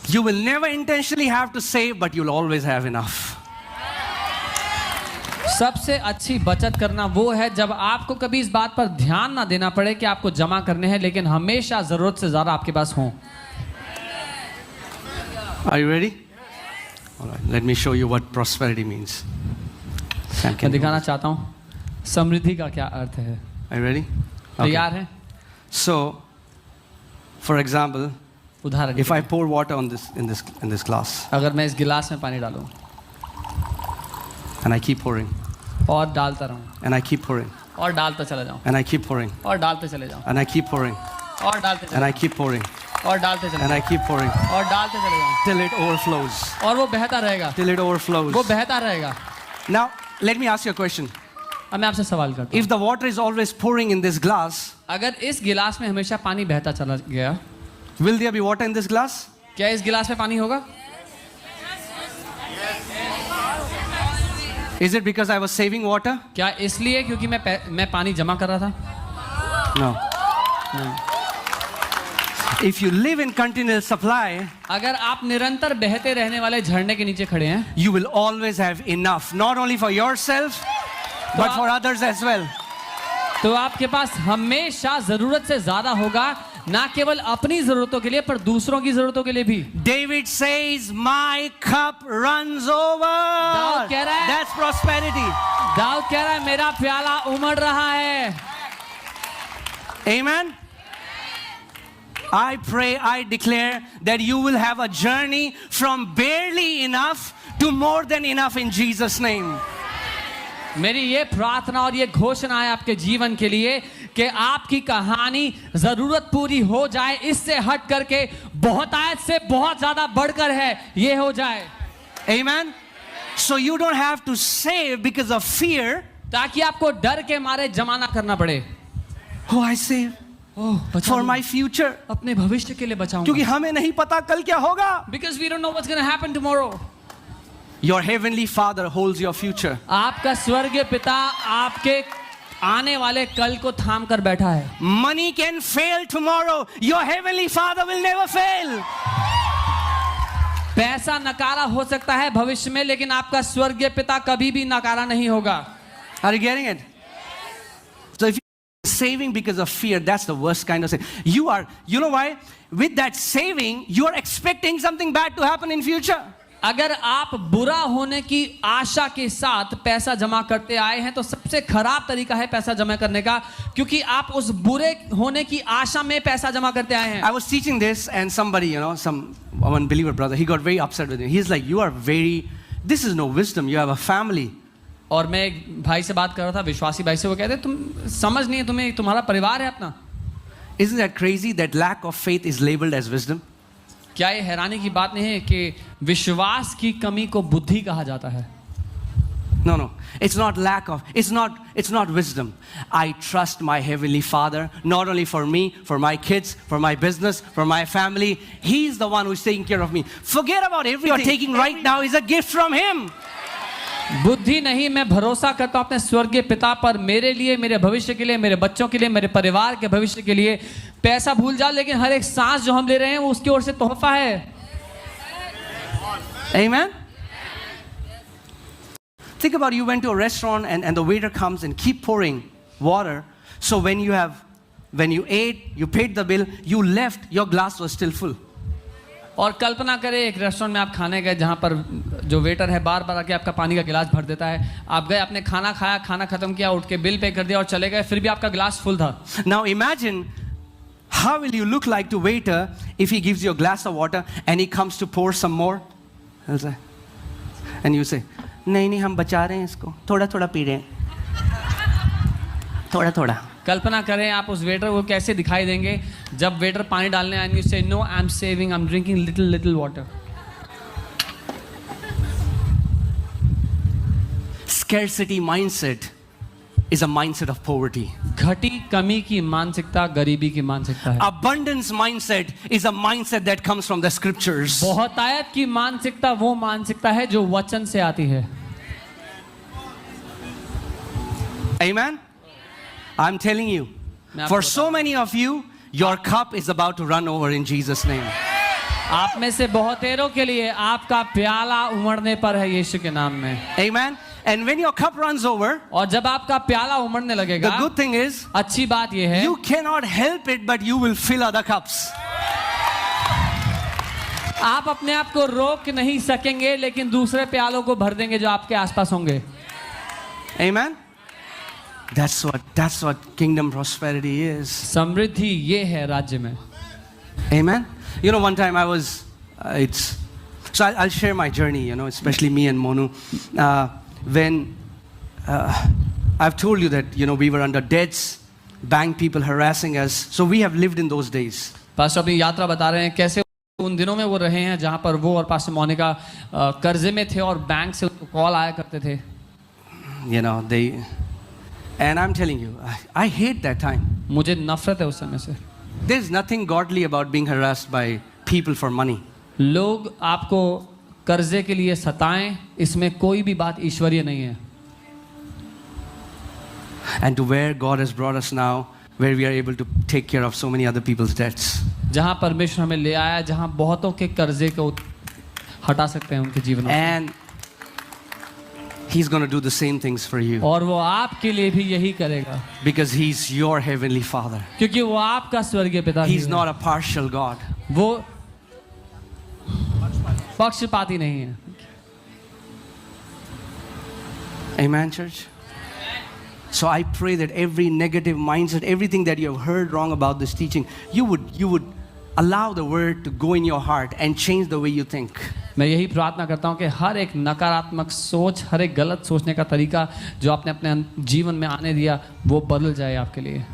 You will never intentionally have to save, but you'll always have enough. सबसे अच्छी बचत करना वो है जब आपको कभी इस बात पर ध्यान ना देना पड़े कि आपको जमा करने हैं, लेकिन हमेशा जरूरत से ज्यादा आपके पास हों। Are you ready? All right, let me show you what prosperity means. मैं दिखाना चाहता हूँ समृद्धि का क्या अर्थ है। Are you ready? तैयार हैं? So, for example, उदाहरण if I pour water on in this glass, अगर मैं इस गिलास में पानी डालूं and I keep pouring, और डालता रहूं, and I keep pouring, और डालता चला जाऊं, and I keep pouring, और डालते चले जाऊं, and I keep pouring, और डालते चले and I जाऊं, keep pouring, और डालते चले and I जाऊं, keep pouring, और डालते चले जाऊं, till it overflows. और वो बहता रहेगा, Till it overflows. वो बहता रहेगा। Now, let me ask you a question. अब मैं आपसे सवाल करता हूं, If the water is always pouring in this glass, अगर इस गिलास में हमेशा पानी बहता चला गया, will there be water in this glass? क्या इस गिलास में पानी होगा? Is it because I was saving water? क्या इसलिए क्योंकि मैं पानी जमा कर रहा था? No. If you live in continual supply, अगर आप निरंतर बहते रहने वाले झरने के नीचे खड़े हैं, you will always have enough, not only for yourself, but for others as well. तो आपके पास हमेशा जरूरत से ज्यादा होगा, ना केवल अपनी जरूरतों के लिए पर दूसरों की जरूरतों के लिए भी। David says, my cup runs over. Dawood कह रहा है, That's prosperity. दाऊद कह रहा है मेरा प्याला उमड़ रहा है। Amen. I pray, I declare that you will have a journey from barely enough to more than enough in Jesus' name. मेरी ये प्रार्थना और ये घोषणा है आपके जीवन के लिए कि आपकी कहानी जरूरत पूरी हो जाए, इससे हट करके बहुतायत से बहुत ज्यादा बढ़कर है ये हो जाए। Amen. So you don't have to save because of fear. ताकि आपको डर के मारे जमा ना करना पड़े। Oh, I save for my future. अपने भविष्य के लिए बचाऊंगा। क्योंकि हमें नहीं पता कल क्या होगा। Because we don't know what's going to happen tomorrow. Your heavenly Father holds your future. आपका स्वर्गीय पिता आपके आने वाले कल को थाम कर बैठा है। Money can fail tomorrow. Your heavenly Father will never fail. पैसा नकारा हो सकता है भविष्य में, लेकिन आपका स्वर्गीय पिता कभी भी नकारा नहीं होगा। Are you getting it? So if you saving because of fear, that's the worst kind of saving. You know why? With that saving, you are expecting something bad to happen in future. अगर आप बुरा होने की आशा के साथ पैसा जमा करते आए हैं तो सबसे खराब तरीका है पैसा जमा करने का, क्योंकि आप उस बुरे होने की आशा में पैसा जमा करते आए हैं. I was teaching this and somebody, one believer brother, he got very upset with me. He's like, this is no wisdom, you have a family. और मैं एक भाई से बात कर रहा था, विश्वासी भाई से, वो कहते तुम समझ नहीं है, तुम्हें तुम्हारा परिवार है अपना. Isn't that crazy that lack of faith is labeled as wisdom? क्या ये हैरानी की बात नहीं है कि विश्वास की कमी को बुद्धि कहा जाता है? No. It's not wisdom. I trust my Heavenly Father, not only for me, for my kids, for my business, for my family. He's the one who's taking care of me. Forget about everything you're taking right now is a gift from Him. बुद्धि नहीं, मैं भरोसा करता हूं अपने स्वर्गीय पिता पर, मेरे लिए, मेरे भविष्य के लिए, मेरे बच्चों के लिए, मेरे परिवार के भविष्य के लिए. पैसा भूल जाओ, लेकिन हर एक सांस जो हम ले रहे हैं वो उसकी ओर से तोहफा है. Amen. Think about, you went to a restaurant and the waiter comes and keep pouring water. So when you ate, you paid the bill, you left, your glass was still full. और कल्पना करें एक restaurant में आप खाने गए जहाँ पर जो वेटर है बार बार आके आपका पानी का गिलास भर देता है. आप गए, आपने खाना खाया, खाना खत्म किया, उठ के बिल पे कर दिया और चले गए, फिर भी आपका गिलास फुल था. Now imagine, how will you look like to waiter if he gives you a glass of water and he comes to pour some more? And you say, नहीं हम बचा रहे हैं इसको, थोड़ा थोड़ा पी रहे हैं, थोड़ा. कल्पना करें आप उस वेटर को कैसे दिखाई देंगे जब वेटर पानी डालने आएंगे, you say no I am saving, I am drinking little water. Scarcity mindset is a mindset of poverty. घटी कमी की मानसिकता गरीबी की मानसिकता है. Abundance mindset is a mindset that comes from the scriptures. बहुतायत की मानसिकता वो मानसिकता है जो वचन से आती है. Amen. I'm telling you, for so many of you, your cup is about to run over in Jesus' name. आप में से बहुतेरों के लिए आपका प्याला उमड़ने पर है यीशु के नाम में. Amen. And when your cup runs over, और जब आपका प्याला उमड़ने लगेगा, the good thing is, अच्छी बात यह है, you cannot help it, but you will fill other cups. आप अपने आप को रोक नहीं सकेंगे, लेकिन दूसरे प्यालों को भर देंगे जो आपके आसपास होंगे. Amen. That's what kingdom prosperity is. समृद्धि ये है राज्य में. Amen. One time I was, so I'll share my journey, especially me and Monu. When I've told you that, we were under debts, bank people harassing us. So we have lived in those days. Pastor अपनी यात्रा बता रहे हैं कैसे उन दिनों में वो रहे हैं जहाँ पर वो और पास्टर मोनिका कर्जे में थे और बैंक से कॉल आया करते थे. And I'm telling you, I hate that time. मुझे नफरत है उस समय से. There's nothing godly about being harassed by people for money. लोग आपको कर्जे के लिए सताएं, इसमें कोई भी बात ईश्वरीय नहीं है. And to where God has brought us now, where we are able to take care of so many other people's debts. जहाँ परमेश्वर हमें ले आया, जहाँ बहुतों के कर्जे को हटा सकते हैं उनके जीवन में. And He's going to do the same things for you. और वो आपके लिए भी यही करेगा. Because He's your heavenly Father. क्योंकि वो आपका स्वर्गीय पिता है. He's not a partial God. वो पक्षपाती नहीं है. Amen, church. So I pray that every negative mindset, everything that you have heard wrong about this teaching, you would allow the word to go in your heart and change the way you think. मैं यही प्रार्थना करता हूँ कि हर एक नकारात्मक सोच, हर एक गलत सोचने का तरीका जो आपने अपने जीवन में आने दिया, वो बदल जाए आपके लिए.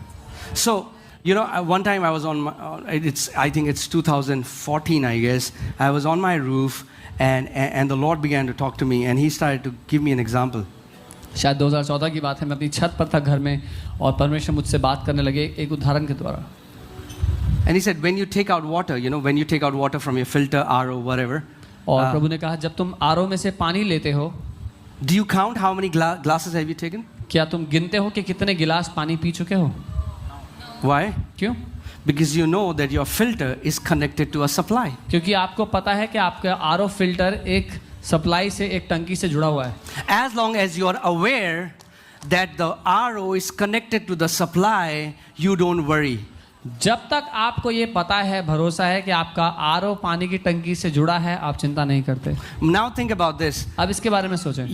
So, one time I was I think it's 2014, I guess. I was on my roof and the Lord began to talk to me and He started to give me an example. शायद 2014 की बात है. मैं अपनी छत पर था घर में और परमेश्वर मुझसे बात करने लगे एक उदाहरण के द्वारा. And He said, when you take out water, when you take out water from your filter, RO, whatever. और प्रभु ने कहा जब तुम आरओ में से पानी लेते हो, do you count how many glasses have you taken? क्या तुम गिनते हो कि कितने गिलास पानी पी चुके हो? Why? क्यों? Because you know that your filter is connected to a supply. क्योंकि आपको पता है कि आपका आरओ फिल्टर एक सप्लाई से, एक टंकी से जुड़ा हुआ है. As long as you are aware that the RO is connected to the supply, you don't worry. जब तक आपको ये पता है, भरोसा है कि आपका आरओ पानी की टंकी से जुड़ा है, आप चिंता नहीं करते. Now think about this. अब इसके बारे में सोचें.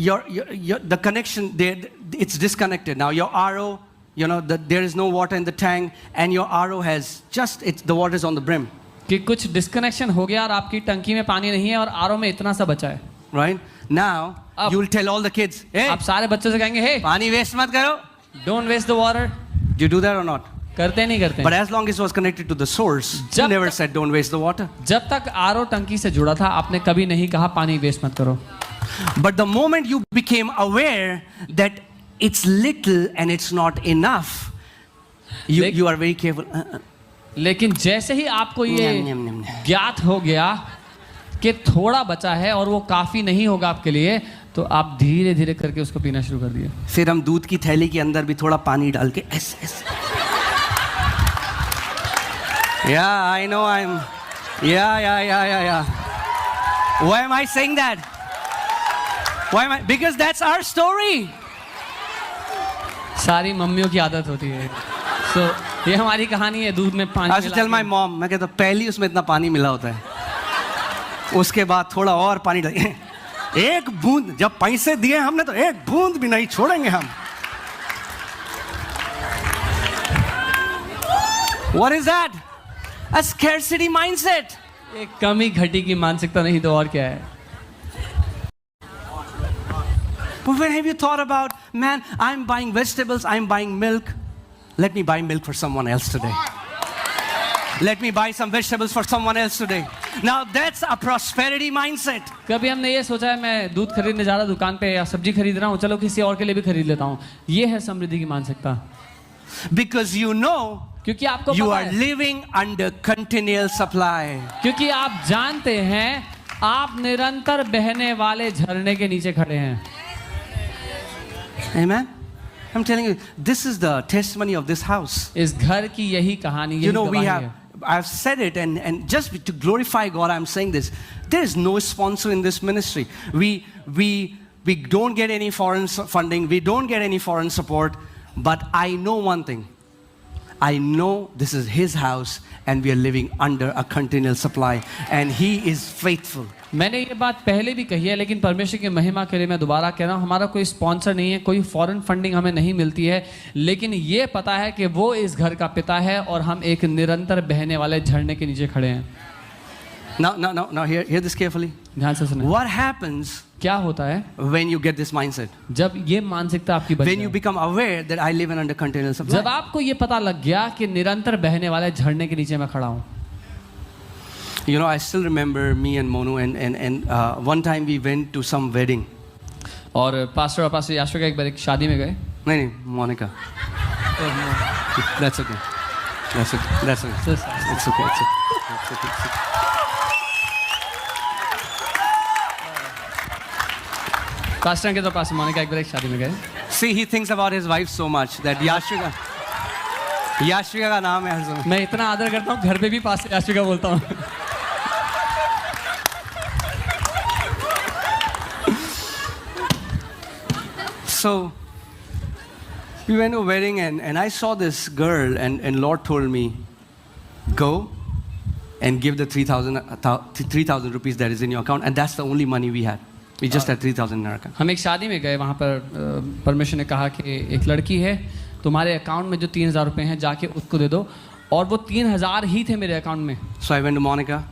The connection there, it's disconnected. Now your RO, you know, there is no water in the tank, and your RO has the water is on the brim. कि कुछ disconnection हो गया और आपकी टंकी में पानी नहीं है और आरओ में इतना सा बचा है. Right? Now you will tell all the kids, hey, आप सारे बच्चों से कहेंगे, hey, पानी waste मत करो. don't waste the water. Do you do that or not? करते नहीं करते. But as long as it was connected to the source, you never said don't waste the water. जब तक आरओ टंकी से जुड़ा था, आपने कभी नहीं कहा पानी वेस्ट मत करो. But the moment you became aware that it's little and it's not enough, you are very careful. लेकिन जैसे ही आपको ये ज्ञात हो गया कि थोड़ा बचा है और वो काफी नहीं होगा आपके लिए, तो आप धीरे धीरे करके उसको पीना शुरू कर दिए. फिर हम दूध की थैली के अंदर भी थोड़ा पानी डाल के ऐसे. Yeah, I know Yeah. Why am I saying that? Because that's our story. सारी मम्मियों की आदत होती है. So ये हमारी कहानी है, दूध में पानी. I used to tell my mom, मैं कहता पहली उसमें इतना पानी मिला होता है, उसके बाद थोड़ा और पानी डालिए. एक बूंद, जब पैसे दिए हमने तो एक बूंद भी नहीं छोड़ेंगे हम. What is that? A scarcity mindset. एक कमी घटी की मानसिकता, नहीं तो और क्या है. But when have you thought about, man, I'm buying vegetables, I'm buying milk. Let me buy milk for someone else today. Let me buy some vegetables for someone else today. Now that's a prosperity mindset. कभी हमने ये सोचा है मैं दूध खरीदने जा रहा हूँ दुकान पे या सब्जी खरीद रहा हूँ, चलो किसी और के लिए भी खरीद लेता हूँ. ये है समृद्धि की मानसिकता. Because you know क्योंकि आपको you पता are है, living under continual supply. क्योंकि आप जानते हैं आप निरंतर बहने वाले झरने के नीचे खड़े हैं. Amen. I'm telling you, this is the testimony of this house. इस घर की यही कहानी, You यही know, गवाही है. I've said it, and just to glorify God, I'm saying this. There is no sponsor in this ministry. We don't get any foreign funding. We don't get any foreign support. But I know one thing. I know this is His house, and we are living under a continual supply, and He is faithful. मैंने ये बात पहले भी कही है, लेकिन परमेश्वर की महिमा के लिए मैं दोबारा कह रहा हूँ. हमारा कोई स्पॉन्सर नहीं है, कोई फॉरेन फंडिंग हमें नहीं मिलती है, लेकिन ये पता है कि वो इस घर का पिता है और हम एक निरंतर बहने वाले झरने के नीचे खड़े हैं. Now, hear this carefully. ध्यान से सुनें. What happens क्या होता है when you get this mindset? जब ये मानसिकता आपकी बन When you जाए, become aware that I live in under continual supply. जब आपको ये पता लग गया कि निरंतर बहने वाले झरने के नीचे मैं खड़ा हूँ. You know, I still remember me and Monu, and one time we went to some wedding. और पास्टर और पास्टर याशू का एक बार एक शादी में गए. नहीं, Monica. That's okay. It's okay. Pastor के तो पास मोनिका एक बार एक शादी में गए. See, he thinks about his wife so much that Yashvika का नाम है हर समय. मैं इतना आदर करता हूँ, घर पे भी पास याशू का बोलता हूँ. So we went to a wedding, and I saw this girl, and Lord told me, go and give the 3,000 rupees that is in your account, and that's the only money we had. We just had 3,000 in our account. हम एक शादी में गए, वहाँ पर परमेश्वर ने कहा कि एक लड़की है, तुम्हारे अकाउंट में जो 3,000 रुपए हैं जाके उसको दे दो, और वो 3,000 ही थे मेरे अकाउंट में. So I went to Monica.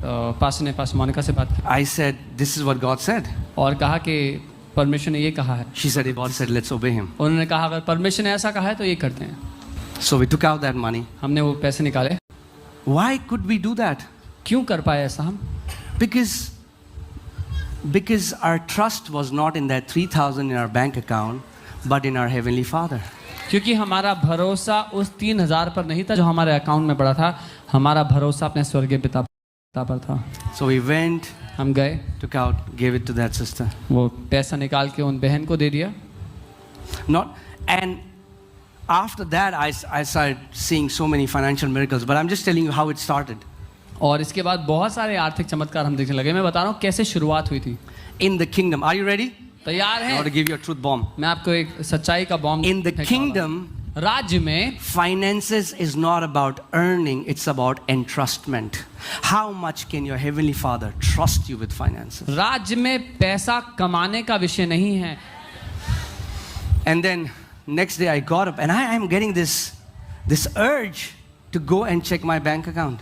पास मोनिका से बात की. I said, this is what God said. और कहा कि परमेश्वर ने ये कहा है. She said, God said, let's obey Him. उन्होंने कहा अगर परमेश्वर ने ऐसा कहा है तो ये करते हैं. So we took out that money. हमने वो पैसे निकाले. Why could we do that? क्यों कर पाए ऐसा हम? Because our trust was not in that 3,000 in our bank account, but in our Heavenly Father. क्योंकि हमारा भरोसा उस 3,000 पर नहीं था जो हमारे अकाउंट में पड़ा था, हमारा भरोसा अपने स्वर्गीय पिता पर था. So we went, हम गए, took out, gave it to that sister. वो पैसा निकाल के उन बहन को दे दिया. And after that, I started seeing so many financial miracles. But I'm just telling you how it started. और इसके बाद बहुत सारे आर्थिक चमत्कार हम देखने लगे. मैं बता रहा हूँ कैसे शुरुआत हुई थी. In the kingdom. Are you ready? तैयार I want to हैं? give you a truth bomb. मैं आपको एक सच्चाई का बॉम्ब In the फेंकने वाला kingdom, हूं। राज्य में finances is not about earning, it's about entrustment. How much can your heavenly Father trust you with finances? राज्य में पैसा कमाने का विषय नहीं है। And then next day I got up and I am getting this urge to go and check my bank account.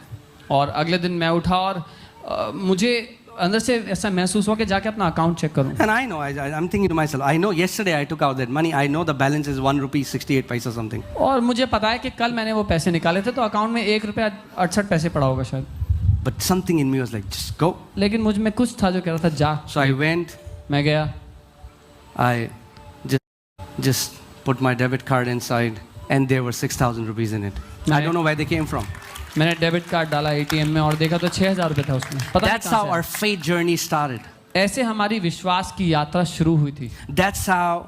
और अगले दिन मैं उठा और मुझे अंदर से ऐसा महसूस हुआ कि जाके अपना अकाउंट चेक करूं। And I know, I'm thinking to myself, I know yesterday I took out that money, I know the balance is 1 rupee 68 paisa something. और मुझे पता है कि कल मैंने वो पैसे निकाले थे तो अकाउंट में 1 रुपया 68 पैसे पड़ा होगा शायद। But something in me was like, just go. लेकिन मुझ में कुछ था जो कह रहा था जा। So I went, मैं गया, I just put my debit card inside and there were 6,000 rupees in it. I don't know where they came from. मैंने डेबिट कार्ड डाला एटीएम में और देखा तो 6,000 रुपये था उसमें। पता नहीं That's कहाँ how से our faith journey started. आया। ऐसे हमारी विश्वास की यात्रा शुरू हुई थी। That's how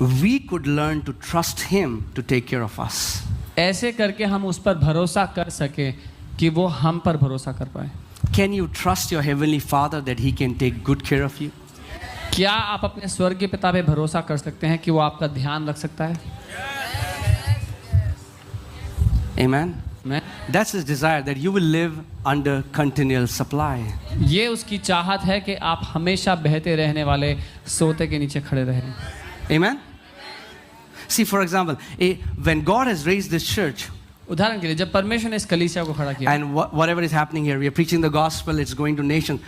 we could learn to trust Him to take care of us. ऐसे करके हम उस पर भरोसा कर सके कि वो हम पर भरोसा कर पाए। Can you trust your Heavenly Father that He can take good care of you? क्या आप अपने स्वर्गीय पिता पे भरोसा कर सकते हैं कि वो आपका ध्यान रख सकता है? Amen. मैं That's His desire, that you will live under continual supply. ये उसकी चाहत है कि आप हमेशा बहते रहने वाले सोते के नीचे खड़े रहें। Amen. See, for example, when God has raised this church, उदाहरण के लिए जब परमेश्वर ने इस कलीसिया को खड़ा किया and whatever is happening here, we are preaching the gospel, it's going to nations.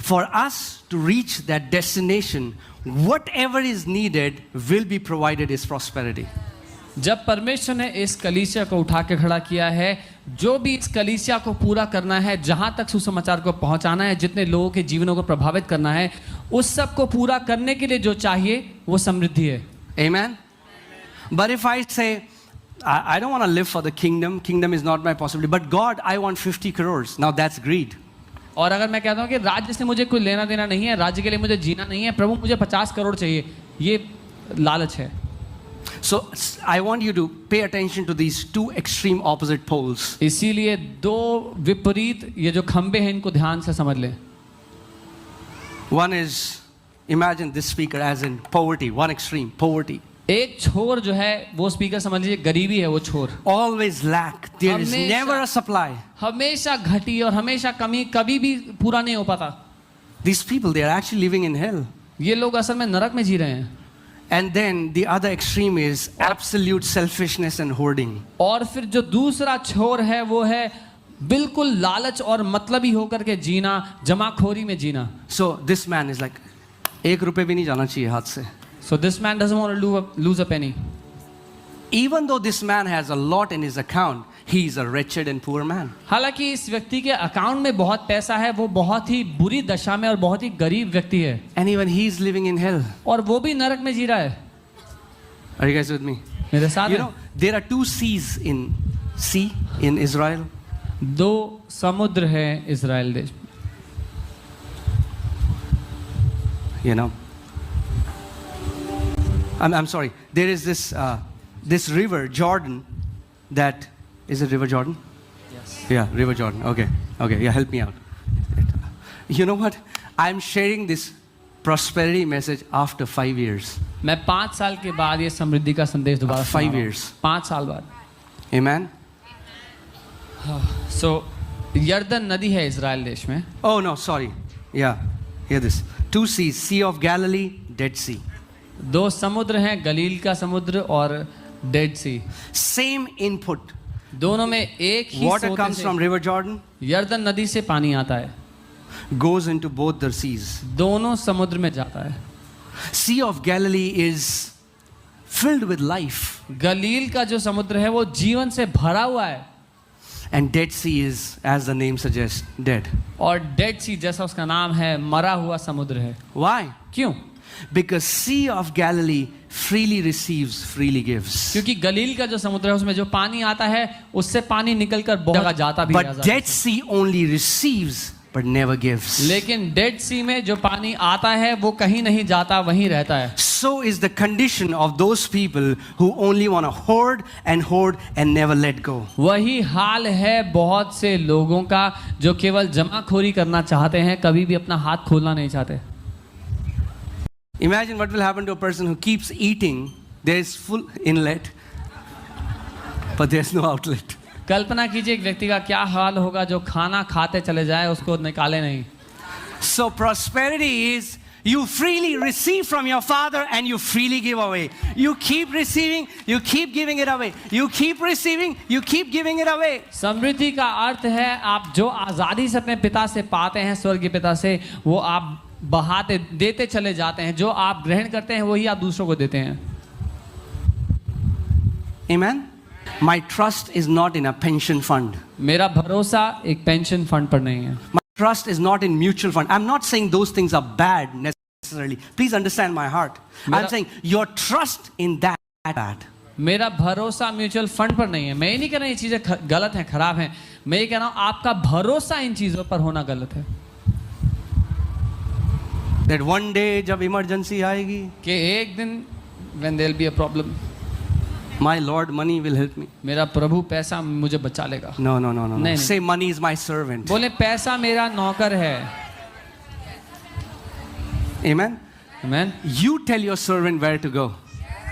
For us to reach that destination, whatever is needed will be provided is prosperity. जब परमेश्वर ने इस कलीसिया को उठा के खड़ा किया है, जो भी इस कलीसिया को पूरा करना है, जहां तक सुसमाचार को पहुंचाना है, जितने लोगों के जीवनों को प्रभावित करना है, उस सब को पूरा करने के लिए जो चाहिए वो समृद्धि है। Amen. But if I say, I don't want to live for the kingdom is not my possibility, but God, I want 50 crores. Now that's greed. और अगर मैं कहता हूँ कि राज्य से मुझे कोई लेना देना नहीं है, राज्य के लिए मुझे जीना नहीं है, प्रभु मुझे 50 करोड़ चाहिए, ये लालच है। So I want you to pay attention to these two extreme opposite poles. इसीलिए दो विपरीत ये जो खंबे हैं इनको ध्यान से समझ लें। One is, imagine this speaker as in poverty, one extreme, poverty. एक छोर जो है वो स्पीकर समझ लीजिए गरीबी है वो छोर। Always lack. There is हमेशा- never a supply. हमेशा घटी और हमेशा कमी, कभी भी पूरा नहीं हो पाता। These people, they are actually living in hell. ये लोग असल में नरक में जी रहे हैं। And then the other extreme is absolute selfishness and hoarding. और फिर जो दूसरा छोर है वो है बिल्कुल लालच और मतलबी होकर के जीना, जमाखोरी में जीना। So this man is like, 1 रुपए भी नहीं जाना चाहिए हाथ से. So this man doesn't want to lose a penny. Even though this man has a lot in his account, he is a wretched and poor man. हालांकि इस व्यक्ति के अकाउंट में बहुत पैसा है, वो बहुत ही बुरी दशा में और बहुत ही गरीब व्यक्ति है। And even he is living in hell. और वो भी नरक में जी रहा है। Are you guys with me? मेरे साथ You हैं? know, there are 2 seas in Israel. दो समुद्र है इजराइल देश में। You know, I'm sorry. There is this river Jordan. That is it, River Jordan? Yes. Yeah, River Jordan. Okay. Yeah, help me out. You know what? I'm sharing this prosperity message after 5 years. मैं 5 साल के बाद ये समृद्धि का संदेश दोबारा 5 years. 5 साल बाद। Amen. So यर्दन नदी है इजराइल देश में। Oh no, sorry. Yeah, hear this. 2 seas: Sea of Galilee, Dead Sea. दो समुद्र हैं, गलील का समुद्र और डेड सी। Same input. दोनों में एक ही Water सोते comes से from River Jordan, यर्दन नदी से पानी आता है, goes into both the seas. दोनों समुद्र में जाता है। Sea of Galilee is filled with life, गलील का जो समुद्र है वो जीवन से भरा हुआ है, and Dead Sea is, as the name suggests, dead. और डेड सी जैसा उसका नाम है मरा हुआ समुद्र है। Why? क्यों? Because Sea of Galilee freely receives, freely gives. क्योंकि गलील का जो समुद्र है उसमें जो पानी आता है उससे पानी निकलकर बहुत जगह जाता भी है। But Dead Sea only receives but never gives. लेकिन डेड सी में जो पानी आता है वो कहीं नहीं जाता, वहीं रहता है. So is the condition of those people who only want to hoard and never let go. वही हाल है बहुत से लोगों का जो केवल जमाखोरी करना चाहते हैं, कभी भी अपना हाथ खोलना नहीं चाहते. Imagine what will happen to a person who keeps eating. There is full inlet, but there's no outlet. कल्पना कीजिए एक व्यक्ति का क्या हाल होगा जो खाना खाते चले जाए, उसको निकाले नहीं. So prosperity is you freely receive from your Father and you freely give away. You keep receiving, you keep giving it away. You keep receiving, you keep giving it away. समृद्धि का अर्थ है आप जो आज़ादी से अपने पिता से पाते हैं, स्वर्गीय पिता से, वो आप बहाते देते चले जाते हैं. जो आप ग्रहण करते हैं वही आप दूसरों को देते हैं. Amen. My trust is not in a pension fund. मेरा भरोसा एक पेंशन फंड पर नहीं है. My trust is not in mutual fund. I'm not saying those things are bad necessarily. Please understand my heart. I'm saying your trust in that bad. मेरा भरोसा mutual fund पर नहीं है. मैं ये नहीं कह रहा ये चीज़ें गलत हैं, खराब हैं. मैं ये कह रहा हूँ आपका भरोसा इन चीज़ों पर होना गलत है. That one day जब इमरजेंसी आएगी, कि एक दिन when there will be a problem, my Lord money will help me. मेरा प्रभु पैसा मुझे बचा लेगा. No. नहीं. Say money is my servant. बोले पैसा मेरा नौकर है. Amen. Amen. You tell your servant where to go.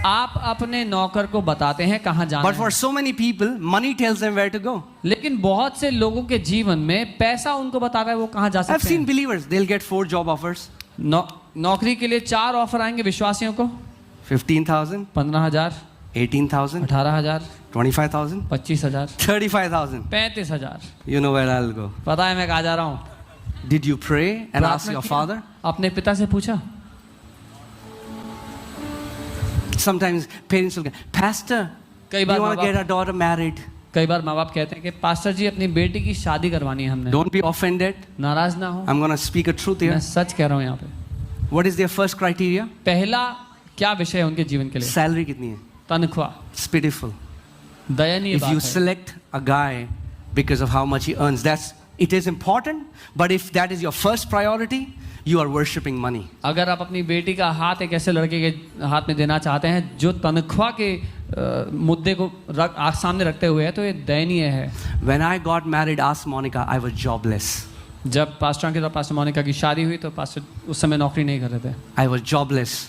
आप अपने नौकर को बताते हैं कहाँ जाना But है. for so many people, money tells them where to go. लेकिन बहुत से लोगों के जीवन में पैसा उनको बताता है वो कहाँ जा I've सकते seen हैं. believers, they'll get 4 job offers. नौकरी के लिए 4 ऑफर आएंगे विश्वासियों को. 15,000, 15,000, 18,000, 18,000, 25,000, 25,000, 35,000. 35,000. You know where I'll go. पता है मैं कहाँ जा रहा हूँ. Did you pray and ask प्रार्थना your किया? father? अपने पिता से पूछा. Sometimes parents will go, Pastor, कई we bar want to get our daughter married. कई बार माँ बाप कहते हैं कि पास्टर जी अपनी बेटी की शादी करवानी है हमने. Don't be offended. नाराज ना हो. I'm going to speak a truth मैं here. सच कह रहा हूँ यहाँ पे. What is their first criteria? पहला क्या विषय है उनके जीवन के लिए? Salary कितनी है? तनख्वाह. It's pitiful. दयनीय If बात you है. select a guy because of how much he earns, it is important. But if that is your first priority, you are worshipping money. अगर आप अपनी बेटी का हाथ एक ऐसे लड़के के हाथ में देना चाहते हैं जो तनख्वाह के मुद्दे को सामने रखते हुए है, तो ये दयनीय है. When I got married, ask Monica, I was jobless. जब पास्टर मोनिका की शादी हुई तो पास्टर उस समय नौकरी नहीं कर रहे थे. I was jobless,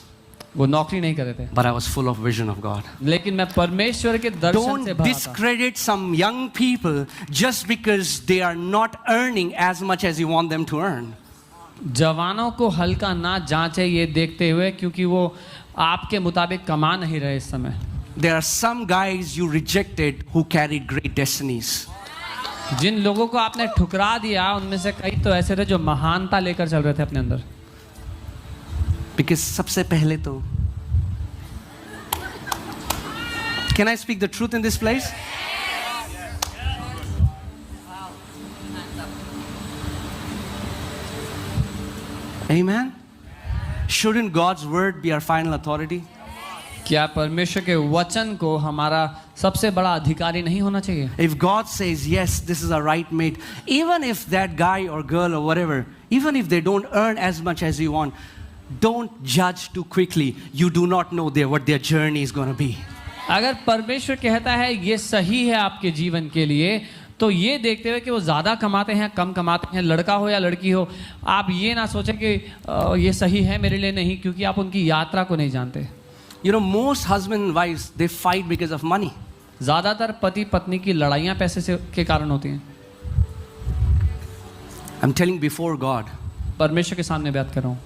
वो नौकरी नहीं कर रहे थे. but I was full of vision of God. लेकिन मैं परमेश्वर के दर्शन से Don't भरा था. discredit some young people just because they are not earning as much as you want them to earn. जवानों को हल्का ना जांचे ये देखते हुए क्योंकि वो आपके मुताबिक कमा नहीं रहे इस समय. There are some guys you rejected who carried great destinies. जिन लोगों को आपने ठुकरा दिया उनमें से कई तो ऐसे थे जो महानता लेकर चल रहे थे अपने अंदर. Because सबसे पहले तो, can I speak the truth in this place? Amen. Shouldn't God's word be our final authority? क्या परमेश्वर के वचन को हमारा सबसे बड़ा अधिकारी नहीं होना चाहिए? If God says yes, this is a right mate, even if that guy or girl or whatever, even if they don't earn as much as you want, don't judge too quickly. You do not know what their journey is going to be. अगर परमेश्वर कहता है ये सही है आपके जीवन के लिए, तो ये देखते हुए कि वो ज़्यादा कमाते हैं कम कमाते हैं, लड़का हो या लड़की हो, आप ये ना सोचें कि ये सही है मेरे लिए नहीं, क्योंकि आप उनकी यात्रा को नहीं जानते. You know, most husband and wives, they fight because of money. ज़्यादातर पति पत्नी की लड़ाइयाँ पैसे से के कारण होती हैं. I'm telling before God, परमेश्वर के सामने बात कर रहा हूँ.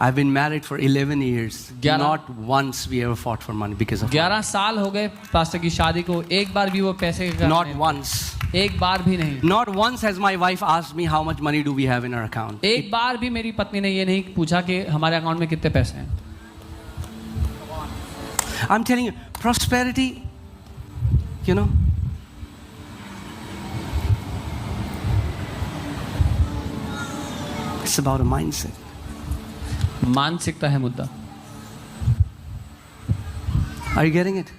I've been married for 11 years. 11 Not once we ever fought for money because of 11 साल हो गए पास्टर की शादी को, एक बार भी वो पैसे के कारण Not नहीं. once. एक बार भी नहीं. Not once has my wife asked me how much money do we have in our account. एक बार भी मेरी पत्नी ने ये नहीं पूछा कि हमारे अकाउंट में कितने पैसे हैं. I'm telling you, prosperity, you know, it's about a mindset. मानसिकता है मुद्दा. Are you getting it?